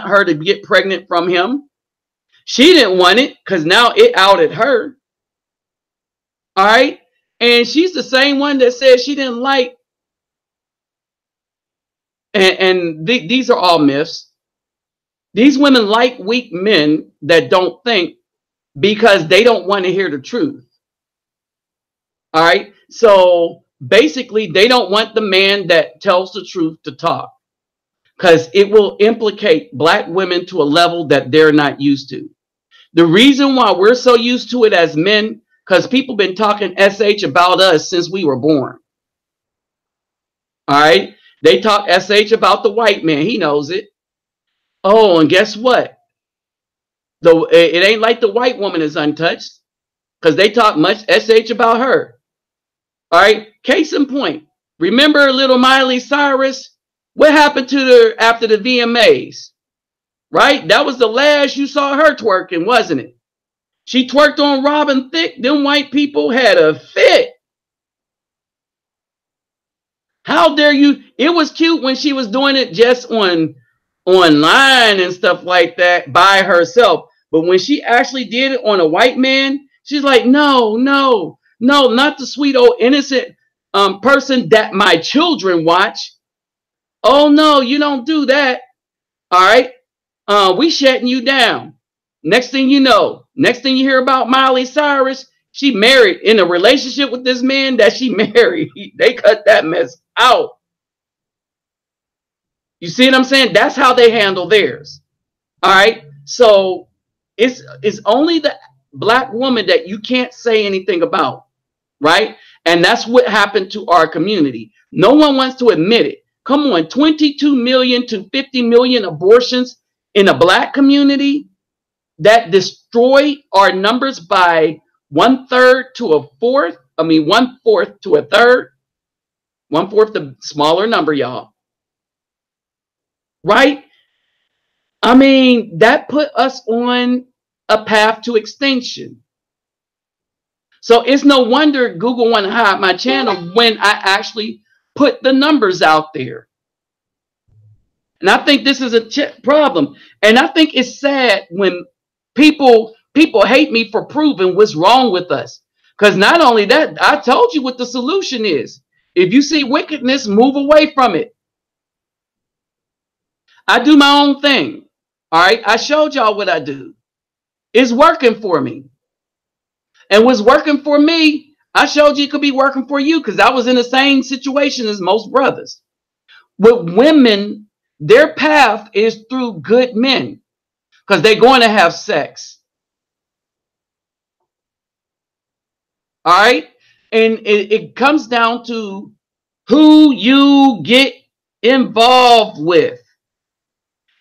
her to get pregnant from him. She didn't want it because now it outed her. All right. And she's the same one that said she didn't like. These are all myths. These women like weak men that don't think, because they don't want to hear the truth. All right. So basically, they don't want the man that tells the truth to talk because it will implicate black women to a level that they're not used to. The reason why we're so used to it as men, because people been talking SH about us since we were born. All right. They talk SH about the white man. He knows it. Oh, and guess what? Though it ain't like the white woman is untouched because they talk much SH about her. All right. Case in point. Remember little Miley Cyrus? What happened to her after the VMAs? Right? That was the last you saw her twerking, wasn't it? She twerked on Robin Thicke. Them white people had a fit. How dare you? It was cute when she was doing it just online and stuff like that by herself. But when she actually did it on a white man, she's like, no, no, no, not the sweet old innocent person that my children watch. Oh no, you don't do that. All right. We shutting you down. Next thing you know, next thing you hear about Miley Cyrus, she married in a relationship with this man that she married. They cut that mess out. You see what I'm saying? That's how they handle theirs. All right. So it's only the black woman that you can't say anything about, right? And that's what happened to our community. No one wants to admit it. Come on, 22 million to 50 million abortions in the black community that destroy our numbers by 1/3 to a fourth. I mean, 1/4 to a third. 1/4 the smaller number, y'all. Right? I mean, that put us on a path to extinction. So it's no wonder Google want to hide my channel when I actually put the numbers out there. And I think this is a problem. And I think it's sad when people hate me for proving what's wrong with us. Because not only that, I told you what the solution is. If you see wickedness, move away from it. I do my own thing. All right. I showed y'all what I do. It's working for me. And what's working for me, I showed you it could be working for you because I was in the same situation as most brothers. With women, their path is through good men because they're going to have sex. All right. And it comes down to who you get involved with.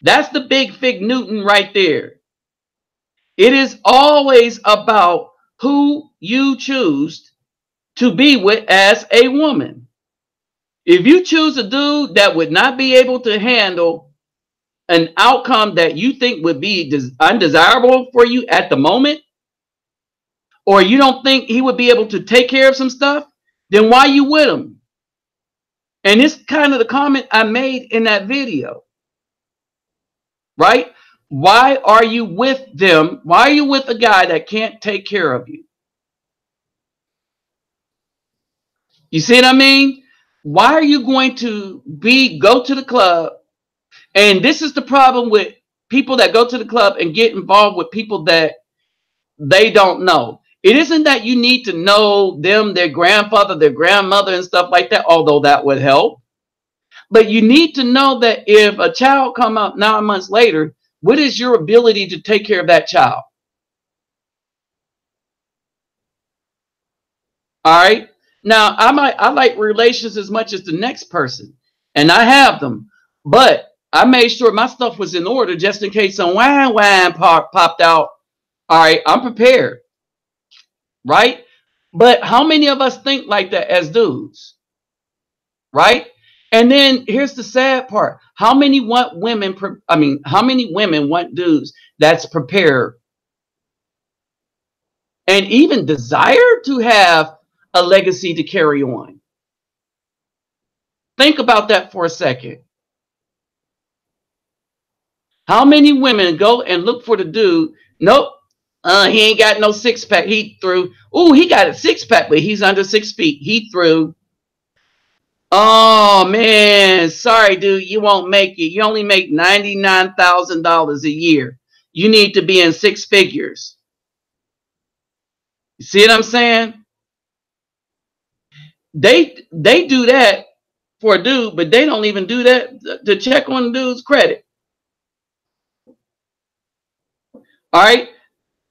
That's the big Fig Newton right there. It is always about who you choose to be with as a woman. If you choose a dude that would not be able to handle an outcome that you think would be undesirable for you at the moment, or you don't think he would be able to take care of some stuff, then why you with him? And it's kind of the comment I made in that video, right? Why are you with them? Why are you with a guy that can't take care of you? You see what I mean? Why are you going to go to the club? And this is the problem with people that go to the club and get involved with people that they don't know. It isn't that you need to know them, their grandfather, their grandmother, and stuff like that, although that would help. But you need to know that if a child come up 9 months later, what is your ability to take care of that child? All right. Now, I like relations as much as the next person, and I have them, but I made sure my stuff was in order just in case some wine popped out. All right, I'm prepared. Right? But how many of us think like that as dudes? Right? And then here's the sad part. How many want women? How many women want dudes that's prepared and even desire to have a legacy to carry on? Think about that for a second. How many women go and look for the dude? Nope. He ain't got no six pack. He through. Ooh, he got a six pack, but he's under 6 feet. He through. Oh man, sorry, dude, you won't make it. You only make $99,000 a year. You need to be in 6 figures. You see what I'm saying? They do that for a dude, but they don't even do that to check on the dude's credit. All right.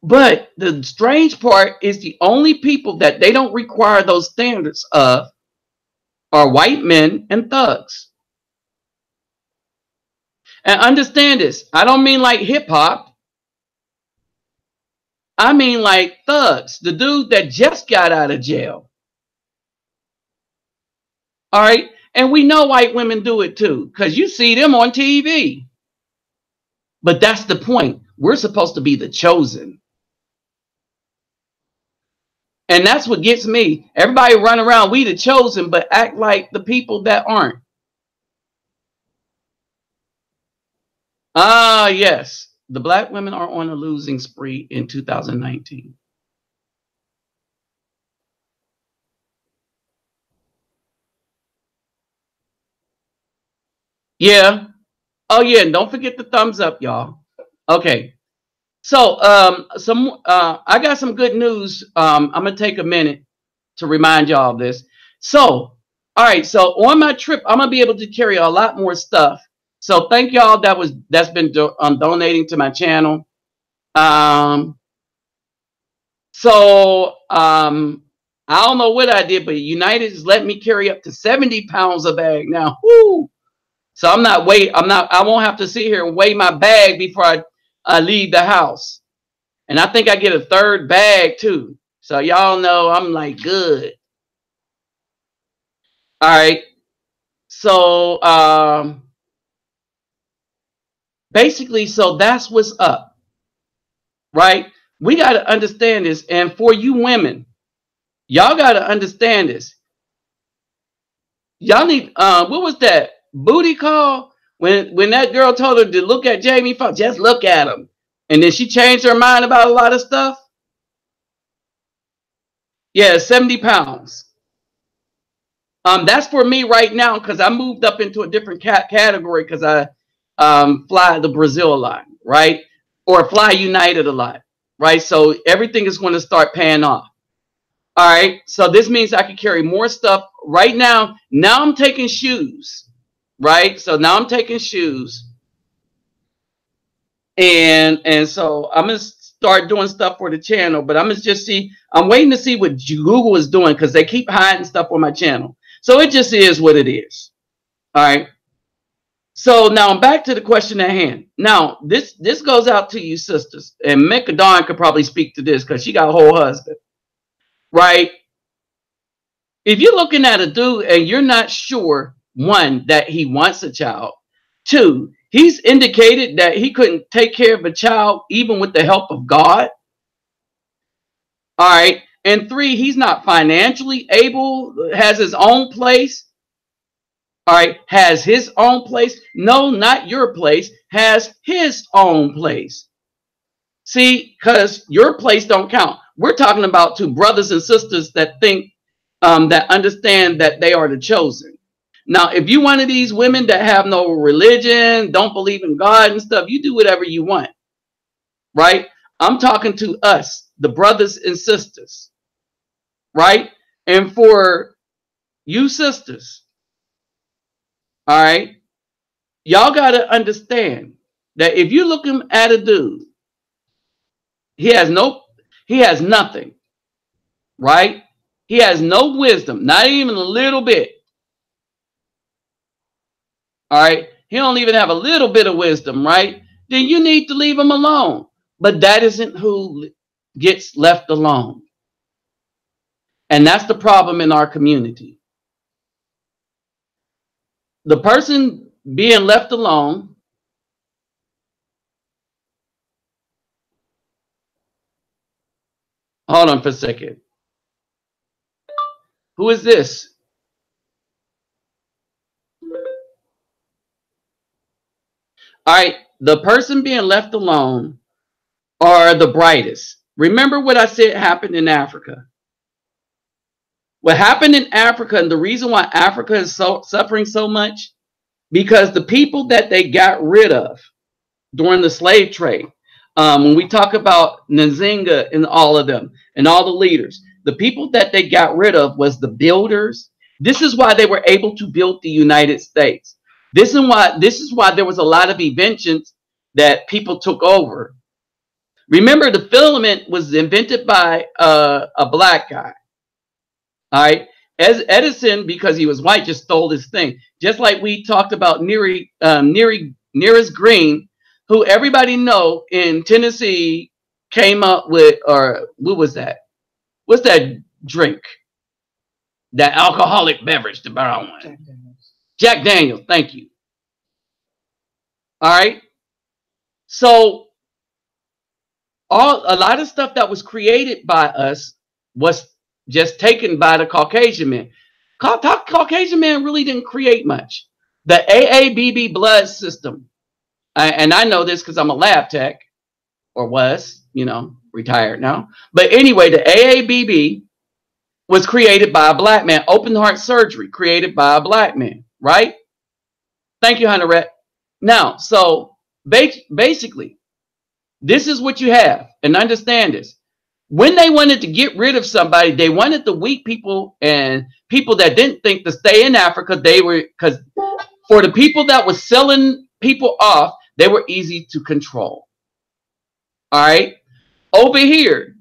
But the strange part is the only people that they don't require those standards of are white men and thugs. And understand this, I don't mean like hip hop. I mean like thugs, the dude that just got out of jail. All right. And we know white women do it too, because you see them on TV. But that's the point. We're supposed to be the chosen. And that's what gets me. Everybody run around, we the chosen, but act like the people that aren't. Ah, yes. The black women are on a losing spree in 2019. Yeah. Oh, yeah. And don't forget the thumbs up, y'all. Okay. So, I got some good news. I'm going to take a minute to remind y'all of this. So, all right. So on my trip, I'm going to be able to carry a lot more stuff. So thank y'all that's been donating to my channel. I don't know what I did, but United has let me carry up to 70 pounds a bag now. Woo! So I won't have to sit here and weigh my bag before I leave the house. And I think I get a third bag too. So y'all know I'm like good. All right. So basically, so that's what's up. Right? We got to understand this. And for you women, y'all got to understand this. Y'all need what was that booty call when that girl told her to look at Jamie Foxx? Just look at him. And then she changed her mind about a lot of stuff. Yeah, 70 pounds. That's for me right now because I moved up into a different category because I fly the Brazil a lot, right? Or fly United a lot, right? So everything is going to start paying off. All right. So this means I can carry more stuff right now. Now I'm taking shoes, right? So now I'm taking shoes. And so I'm going to start doing stuff for the channel, but I'm waiting to see what Google is doing because they keep hiding stuff on my channel. So it just is what it is. All right. So now back to the question at hand. Now, this goes out to you sisters, and Mecca Dawn could probably speak to this because she got a whole husband, right? If you're looking at a dude and you're not sure, one, that he wants a child, two, he's indicated that he couldn't take care of a child even with the help of God. All right. And three, he's not financially able, has his own place. All right. Has his own place. No, not your place. Has his own place. See, because your place don't count. We're talking about two brothers and sisters that think, that understand that they are the chosen. Now, if you one of these women that have no religion, don't believe in God and stuff, you do whatever you want. Right? I'm talking to us, the brothers and sisters. Right? And for you sisters, all right, y'all got to understand that if you're looking at a dude, he has nothing, right? He has no wisdom, not even a little bit. All right. He don't even have a little bit of wisdom, right? Then you need to leave him alone. But that isn't who gets left alone. And that's the problem in our community. The person being left alone hold on for a second. Who is this? All right. The person being left alone are the brightest. Remember what I said happened in Africa. What happened in Africa, and the reason why Africa is suffering so much, because the people that they got rid of during the slave trade, when we talk about Nzinga and all of them and all the leaders, the people that they got rid of was the builders This is why they were able to build the United States. This is why there was a lot of inventions that people took over. Remember, the filament was invented by a black guy. All right. As Edison, because he was white, just stole this thing. Just like we talked about Nearest Green, who everybody know in Tennessee came up with, or what was that? What's that drink? That alcoholic beverage, the brown one. Jack Daniels. Jack Daniels, thank you. All right. So a lot of stuff that was created by us was just taken by the Caucasian man. Caucasian man really didn't create much. The AABB blood system, and I know this because I'm a lab tech, or was, you know, retired now. But anyway, the AABB was created by a black man. Open heart surgery created by a black man, right? Thank you, Hunter. Now, so basically, this is what you have, and understand this. When they wanted to get rid of somebody, they wanted the weak people and people that didn't think to stay in Africa. Because for the people that was selling people off, they were easy to control. All right. Over here,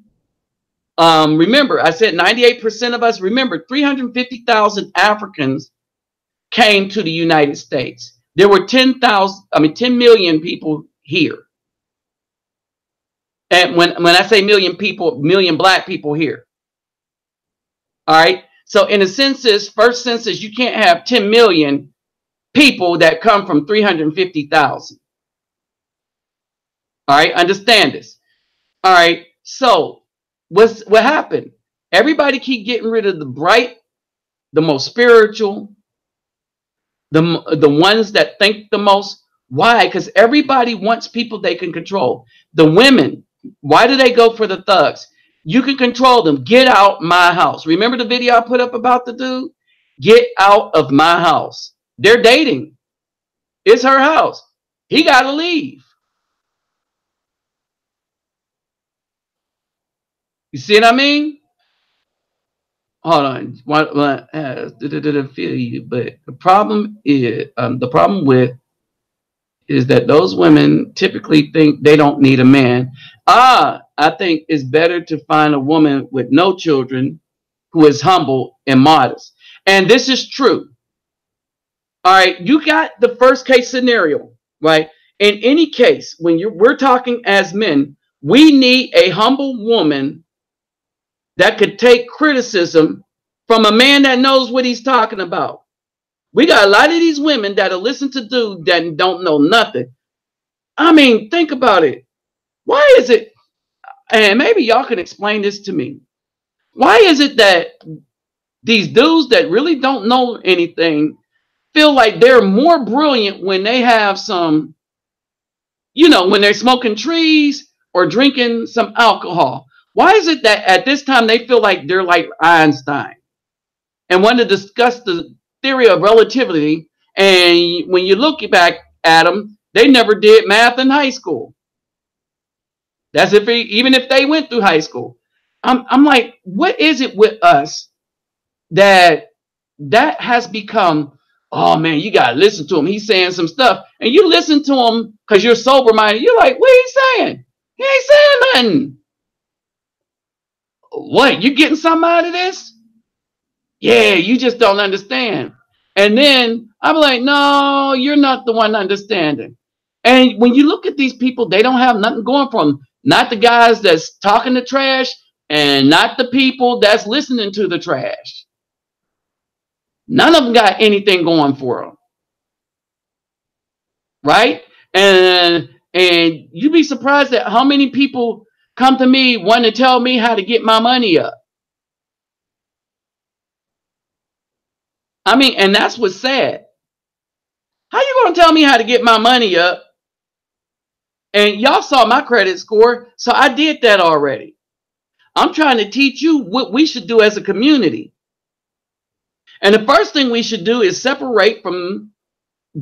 remember, I said 98% of us, remember, 350,000 Africans came to the United States. There were 10 million people here. And when I say million people, million black people here. All right. So in a census, first census, you can't have 10 million people that come from 350,000. All right. Understand this. All right. So what happened? Everybody keep getting rid of the bright, the most spiritual, the ones that think the most. Why? Because everybody wants people they can control. The women. Why do they go for the thugs? You can control them. Get out my house. Remember the video I put up about the dude? Get out of my house. They're dating. It's her house. He got to leave. You see what I mean? Hold on. Feel you, but the problem is is that those women typically think they don't need a man. I think it's better to find a woman with no children who is humble and modest. And this is true. All right, you got the first case scenario, right? In any case, when we're talking as men, we need a humble woman that could take criticism from a man that knows what he's talking about. We got a lot of these women that'll listen to dudes that don't know nothing. I mean, think about it. Why is it, and maybe y'all can explain this to me. Why is it that these dudes that really don't know anything feel like they're more brilliant when they have some, you know, when they're smoking trees or drinking some alcohol? Why is it that at this time they feel like they're like Einstein and want to discuss the theory of relativity? And when you look back at them, they never did math in high school. That's even if they went through high school. I'm like, what is it with us that has become, oh man, you gotta listen to him. He's saying some stuff, and you listen to him because you're sober minded. You're like, what he's saying? He ain't saying nothing. What, you getting something out of this? Yeah, you just don't understand. And then I'm like, no, you're not the one understanding. And when you look at these people, they don't have nothing going for them. Not the guys that's talking the trash, and not the people that's listening to the trash. None of them got anything going for them. Right? And you'd be surprised at how many people come to me wanting to tell me how to get my money up. I mean, and that's what's sad. How you going to tell me how to get my money up? And y'all saw my credit score, so I did that already. I'm trying to teach you what we should do as a community. And the first thing we should do is separate from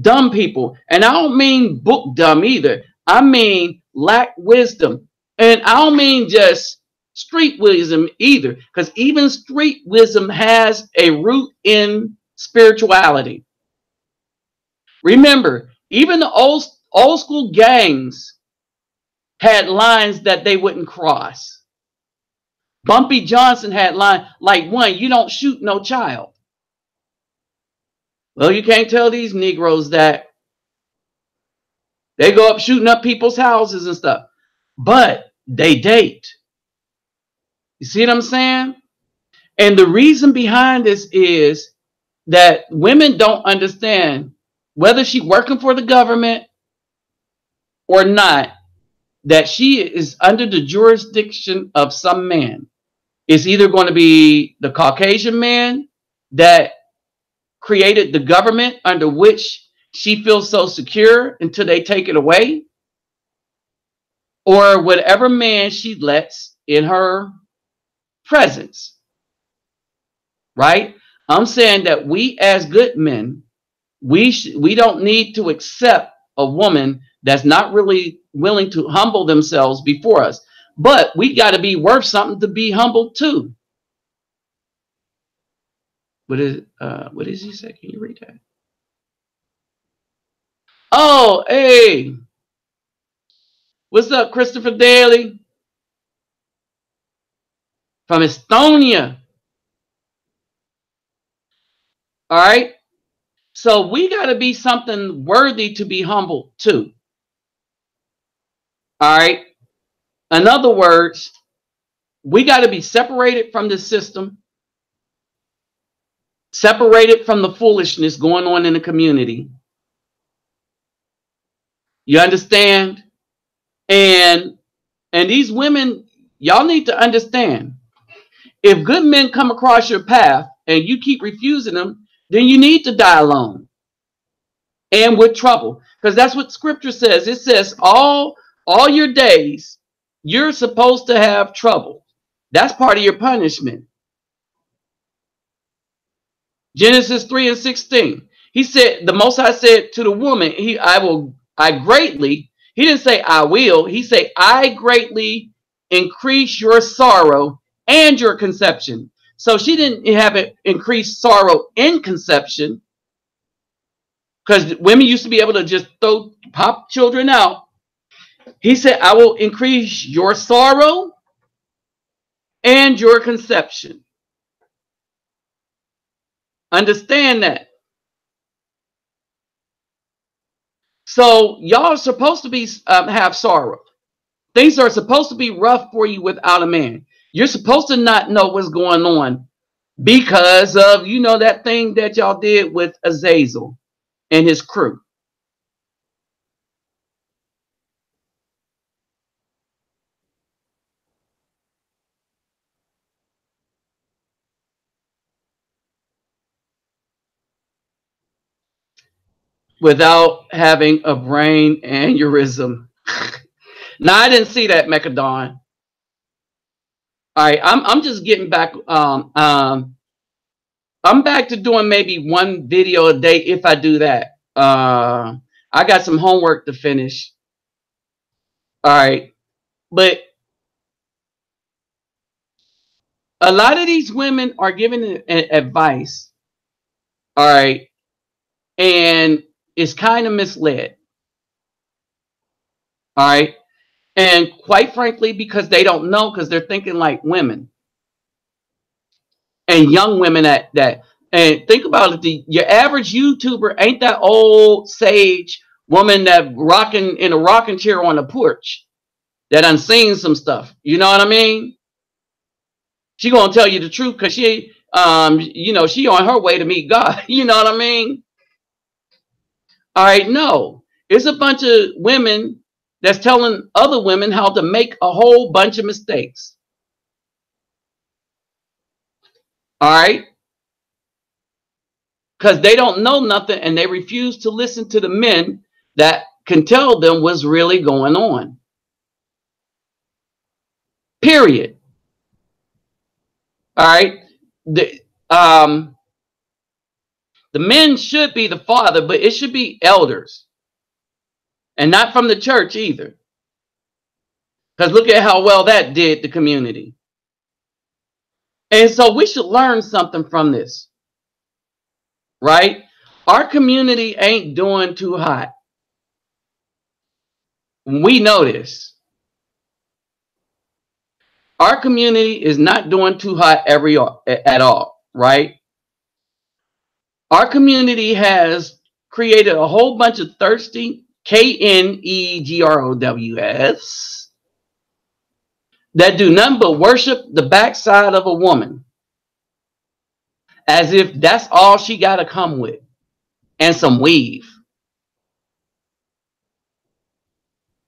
dumb people. And I don't mean book dumb either. I mean lack wisdom. And I don't mean just street wisdom either, because even street wisdom has a root in spirituality. Remember, even the old school gangs had lines that they wouldn't cross. Bumpy Johnson had line like, one, you don't shoot no child. Well, you can't tell these Negroes that. They go up shooting up people's houses and stuff, but they date. You see what I'm saying? And the reason behind this is that women don't understand, whether she's working for the government or not, that she is under the jurisdiction of some man. It's either going to be the Caucasian man that created the government under which she feels so secure until they take it away, or whatever man she lets in her presence. Right? I'm saying that we as good men, we don't need to accept a woman that's not really willing to humble themselves before us. But we got to be worth something to be humbled too. What is he say? Can you read that? Oh, hey. What's up, Christopher Daly? From Estonia. All right. So we got to be something worthy to be humbled too. All right. In other words, we got to be separated from the system, separated from the foolishness going on in the community. You understand? And these women, y'all need to understand, if good men come across your path and you keep refusing them, then you need to die alone and with trouble, because that's what scripture says. It says all your days you're supposed to have trouble. That's part of your punishment. Genesis 3:16. He said, the Most High said to the woman, I greatly, he didn't say I will, he said, I greatly increase your sorrow and your conception. So she didn't have it increased sorrow in conception, because women used to be able to just pop children out. He said, I will increase your sorrow and your conception. Understand that. So y'all are supposed to be have sorrow. Things are supposed to be rough for you without a man. You're supposed to not know what's going on because of, that thing that y'all did with Azazel and his crew. Without having a brain aneurysm. Now, I didn't see that, Mechadon. All right, I'm just getting back. I'm back to doing maybe one video a day if I do that. I got some homework to finish. All right, but a lot of these women are giving advice. All right, and it's kind of misled. All right. And quite frankly, because they don't know, because they're thinking like women and young women at that. And think about it, your average YouTuber ain't that old sage woman that rocking in a rocking chair on the porch that done seen some stuff. You know what I mean? She gonna tell you the truth because she she on her way to meet God. You know what I mean? All right, no. It's a bunch of women that's telling other women how to make a whole bunch of mistakes. All right? Because they don't know nothing and they refuse to listen to the men that can tell them what's really going on. Period. All right? The men should be the father, but it should be elders. And not from the church either. Because look at how well that did the community. And so we should learn something from this, right? Our community ain't doing too hot. We know this. Our community is not doing too hot at all, right? Our community has created a whole bunch of thirsty KNEGROWS that do nothing but worship the backside of a woman as if that's all she got to come with, and some weave.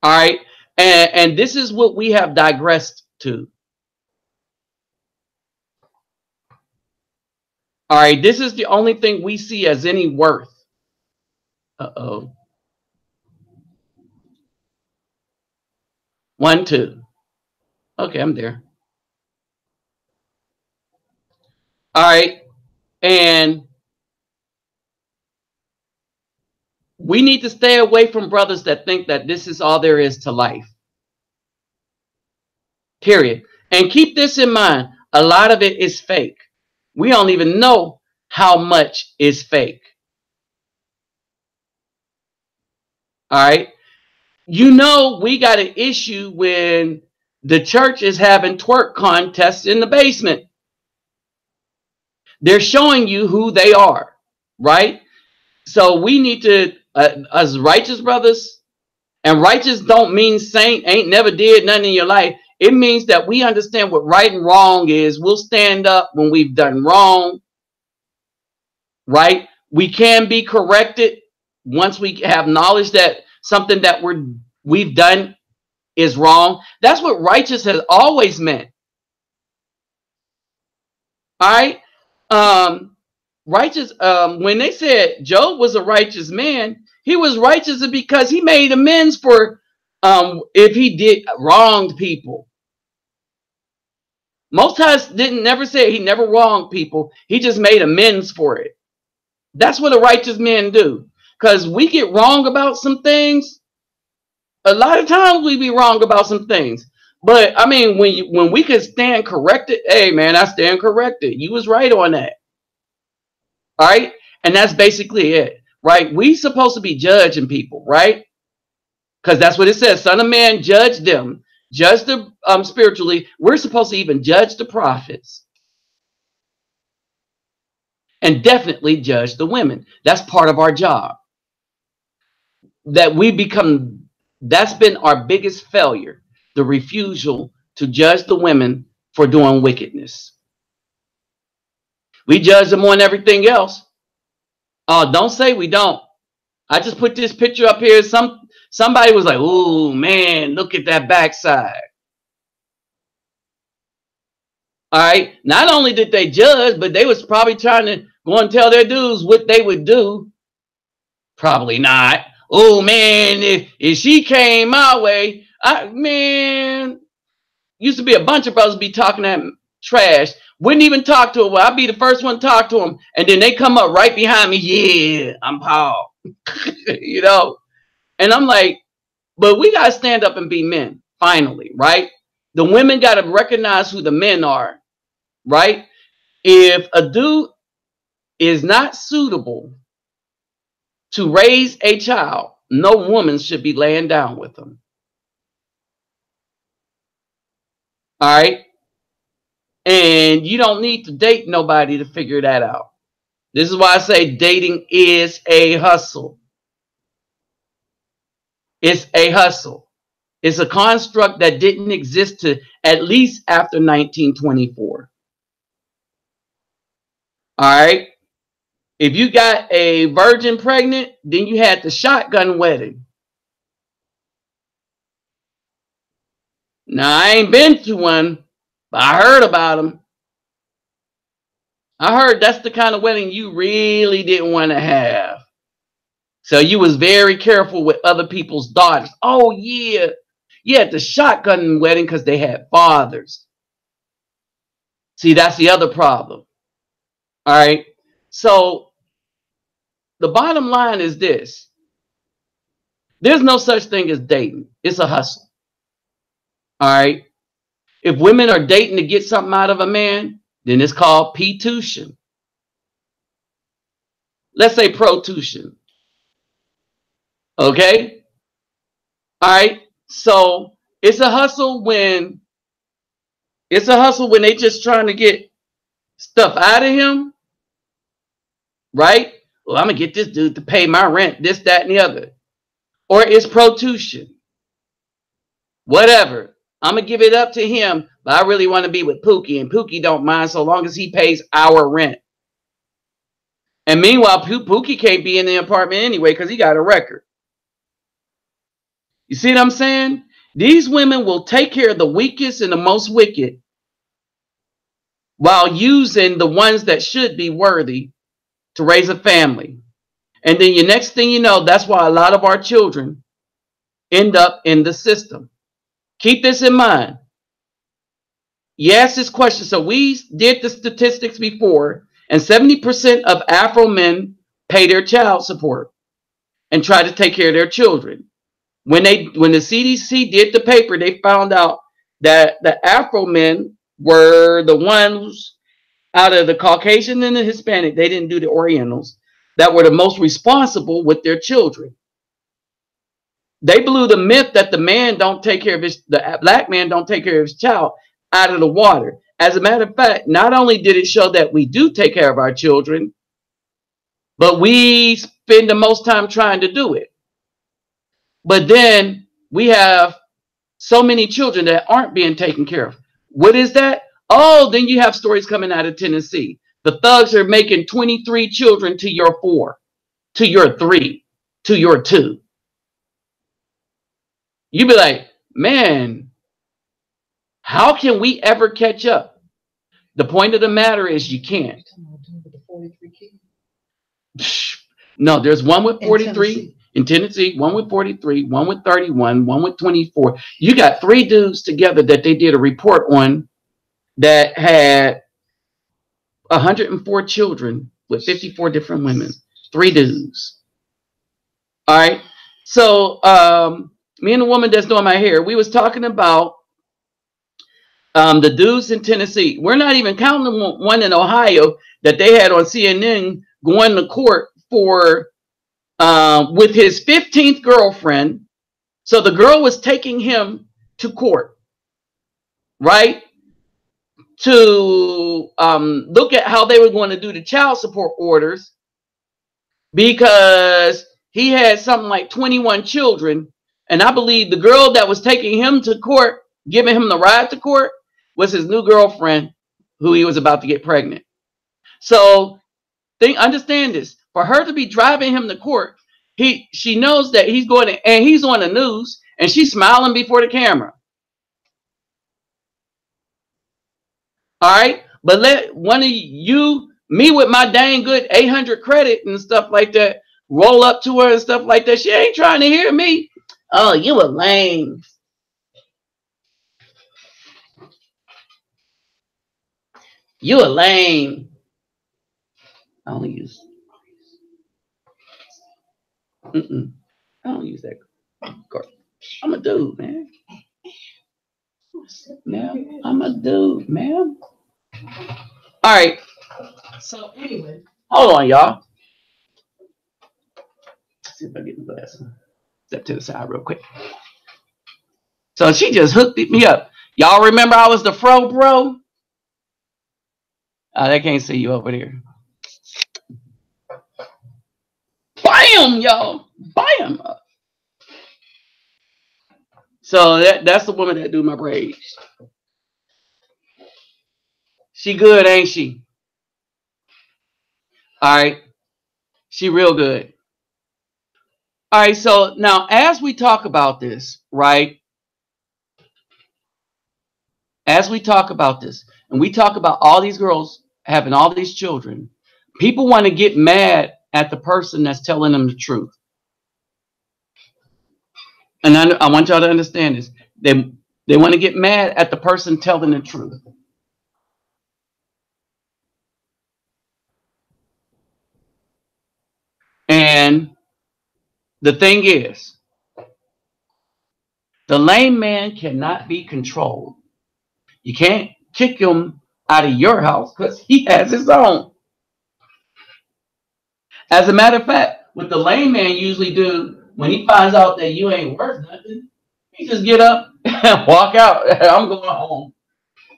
All right. And this is what we have digressed to. All right. This is the only thing we see as any worth. Uh-oh. 1, 2. Okay, I'm there. All right. And we need to stay away from brothers that think that this is all there is to life. Period. And keep this in mind. A lot of it is fake. We don't even know how much is fake. All right. You know, we got an issue when the church is having twerk contests in the basement. They're showing you who they are, right? So we need to, as righteous brothers, and righteous don't mean saint, ain't never did nothing in your life. It means that we understand what right and wrong is. We'll stand up when we've done wrong, right? We can be corrected once we have knowledge that something that we've done is wrong. That's what righteous has always meant. All right. Righteous, when they said Job was a righteous man, he was righteous because he made amends for if he did wronged people. Most times didn't never say he never wronged people. He just made amends for it. That's what a righteous man do. Because we get wrong about some things. A lot of times we be wrong about some things. But I mean, when we can stand corrected, hey man, I stand corrected. You was right on that. All right. And that's basically it. Right. We supposed to be judging people, right? Because that's what it says. Son of man, judge them. Judge them spiritually. We're supposed to even judge the prophets. And definitely judge the women. That's part of our job. That's been our biggest failure. The refusal to judge the women for doing wickedness. We judge them on everything else. Oh, don't say we don't. I just put this picture up here. Somebody was like, "Oh man, look at that backside." All right. Not only did they judge, but they was probably trying to go and tell their dudes what they would do. Probably not. Oh man, if she came my way, man, used to be a bunch of brothers be talking that trash. Wouldn't even talk to her. Well, I'd be the first one to talk to them, and then they come up right behind me. Yeah, I'm Paul. You know, and I'm like, but we gotta stand up and be men. Finally, right? The women gotta recognize who the men are, right? If a dude is not suitable to raise a child, no woman should be laying down with him. All right. And you don't need to date nobody to figure that out. This is why I say dating is a hustle. It's a hustle. It's a construct that didn't exist to at least after 1924. All right. If you got a virgin pregnant, then you had the shotgun wedding. Now, I ain't been to one, but I heard about them. I heard that's the kind of wedding you really didn't want to have. So you was very careful with other people's daughters. Oh, yeah. Yeah, the shotgun wedding because they had fathers. See, that's the other problem. All right. So the bottom line is this. There's no such thing as dating. It's a hustle. All right. If women are dating to get something out of a man, Then it's called P-Tution. Let's say Pro-Tution. Okay? All right. So it's a hustle when they just trying to get stuff out of him, right? Well, I'm gonna get this dude to pay my rent, this, that, and the other. Or it's Pro-Tution. Whatever. I'm gonna give it up to him, but I really want to be with Pookie, and Pookie don't mind so long as he pays our rent. And meanwhile, Pookie can't be in the apartment anyway because he got a record. You see what I'm saying? These women will take care of the weakest and the most wicked while using the ones that should be worthy to raise a family. And then your next thing you know, that's why a lot of our children end up in the system. Keep this in mind. You asked this question. So we did the statistics before, and 70% of Afro men pay their child support and try to take care of their children. When the CDC did the paper, they found out that the Afro men were the ones out of the Caucasian and the Hispanic, they didn't do the Orientals, that were the most responsible with their children. They blew the myth that the black man don't take care of his child out of the water. As a matter of fact, not only did it show that we do take care of our children, but we spend the most time trying to do it. But then we have so many children that aren't being taken care of. What is that? Oh, then you have stories coming out of Tennessee. The thugs are making 23 children to your 4, to your 3, to your 2. You be like, man, how can we ever catch up? The point of the matter is you can't. No, there's one with 43 in Tennessee, one with 43, one with 31, one with 24. You got 3 dudes together that they did a report on that had 104 children with 54 different women. 3 dudes. All right. So me and the woman that's doing my hair, we was talking about the dudes in Tennessee. We're not even counting the one in Ohio that they had on CNN going to court for with his 15th girlfriend. So the girl was taking him to court, right? To look at how they were going to do the child support orders, because he had something like 21 children. And I believe the girl that was taking him to court, giving him the ride to court, was his new girlfriend who he was about to get pregnant. So understand this. For her to be driving him to court, she knows that he's going to, and he's on the news, and she's smiling before the camera. All right. But let one of you, me with my dang good 800 credit and stuff like that, roll up to her and stuff like that. She ain't trying to hear me. Oh, you a lame. You a lame. I only use. I don't use that card. I'm a dude, man. Ma'am, I'm a dude, man. All right. So anyway, hold on, y'all. Let's see if I get the glass. Step to the side real quick. So she just hooked me up. Y'all remember I was the fro bro? They can't see you over there. Bam, y'all. Bam. So that's the woman that do my braids. She good, ain't she? All right. She real good. All right. So now as we talk about this, right? As we talk about this, and we talk about all these girls having all these children, people want to get mad at the person that's telling them the truth. And I want y'all to understand this. They want to get mad at the person telling the truth. And the thing is, the lame man cannot be controlled. You can't kick him out of your house because he has his own. As a matter of fact, what the lame man usually do when he finds out that you ain't worth nothing, he just get up and walk out. I'm going home.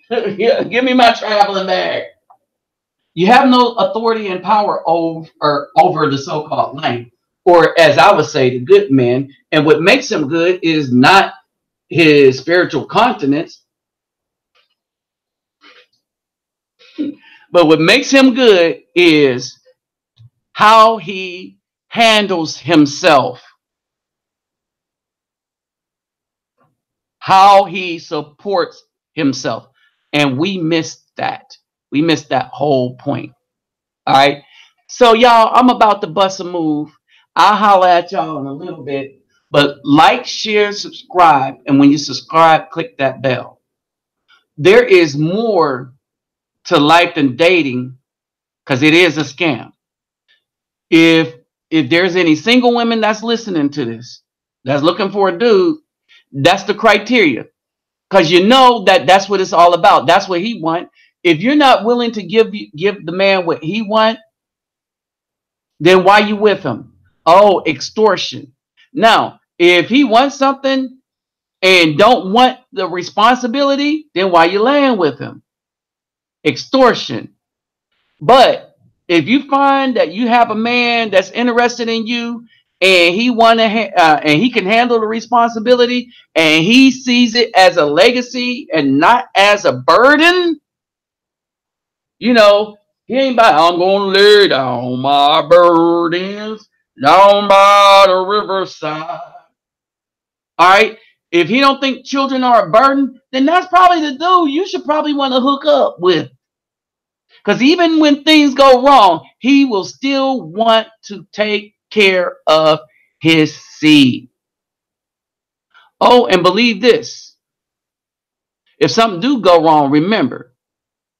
Give me my traveling bag. You have no authority and power over the so-called lame, or as I would say, the good man. And what makes him good is not his spiritual continence, but what makes him good is how he handles himself, how he supports himself. And we missed that. We missed that whole point. All right. So, y'all, I'm about to bust a move. I'll holler at y'all in a little bit. But like, share, subscribe. And when you subscribe, click that bell. There is more to life than dating because it is a scam. If there's any single women that's listening to this, that's looking for a dude, that's the criteria. Because you know that's what it's all about. That's what he wants. If you're not willing to give the man what he wants, then why you with him? Oh, extortion. Now, if he wants something and don't want the responsibility, then why you laying with him? Extortion. But if you find that you have a man that's interested in you and and he can handle the responsibility and he sees it as a legacy and not as a burden, you know, he ain't by, I'm going to lay down my burdens down by the riverside. All right. If he don't think children are a burden, then that's probably the dude you should probably want to hook up with. Because even when things go wrong, he will still want to take care of his seed. Oh, and believe this. If something do go wrong, remember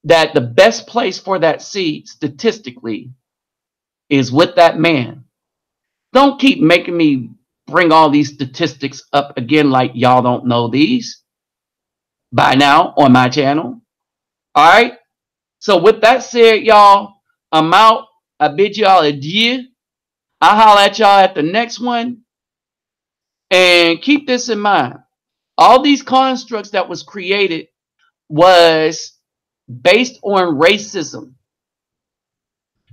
that the best place for that seed statistically is with that man. Don't keep making me bring all these statistics up again like y'all don't know these by now on my channel. All right. So with that said, y'all, I'm out. I bid y'all adieu. I'll holler at y'all at the next one. And keep this in mind. All these constructs that was created was based on racism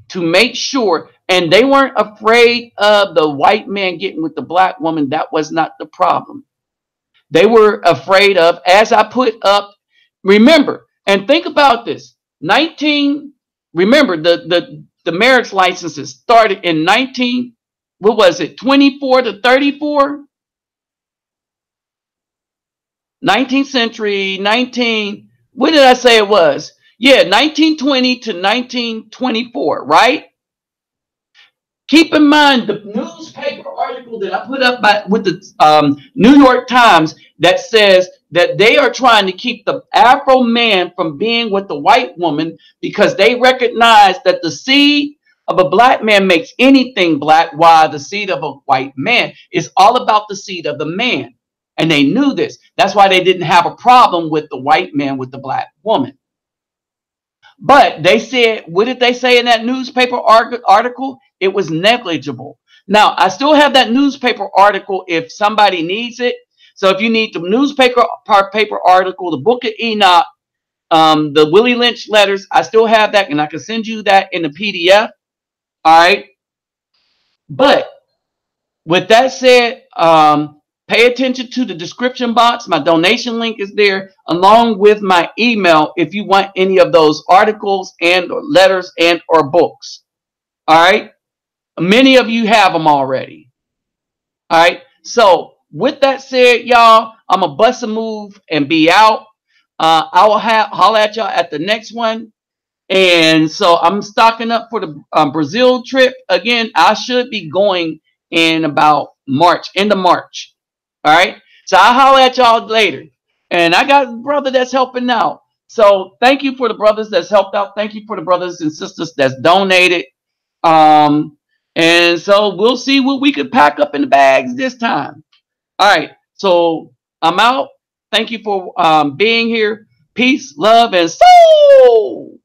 to make sure, and they weren't afraid of the white man getting with the black woman. That was not the problem. They were afraid of, as I put up, remember, and think about this, remember the marriage licenses started in 24 to 34? 19th century, what did I say it was? Yeah, 1920 to 1924, right? Keep in mind the newspaper article that I put up with the New York Times that says that they are trying to keep the Afro man from being with the white woman because they recognize that the seed of a black man makes anything black, while the seed of a white man is all about the seed of the man. And they knew this. That's why they didn't have a problem with the white man with the black woman. But they said, what did they say in that newspaper article? It was negligible. Now, I still have that newspaper article if somebody needs it. So if you need the newspaper article, the Book of Enoch, the Willie Lynch letters, I still have that, and I can send you that in the PDF. All right. But with that said, pay attention to the description box. My donation link is there, along with my email if you want any of those articles and or letters and or books. All right. Many of you have them already. All right. So with that said, y'all, I'm going to bust a move and be out. I will holler at y'all at the next one. And so I'm stocking up for the Brazil trip. Again, I should be going in about March, end of March. All right. So I'll holler at y'all later. And I got a brother that's helping out. So thank you for the brothers that's helped out. Thank you for the brothers and sisters that's donated. And so we'll see what we could pack up in the bags this time. All right. So I'm out. Thank you for being here. Peace, love, and soul.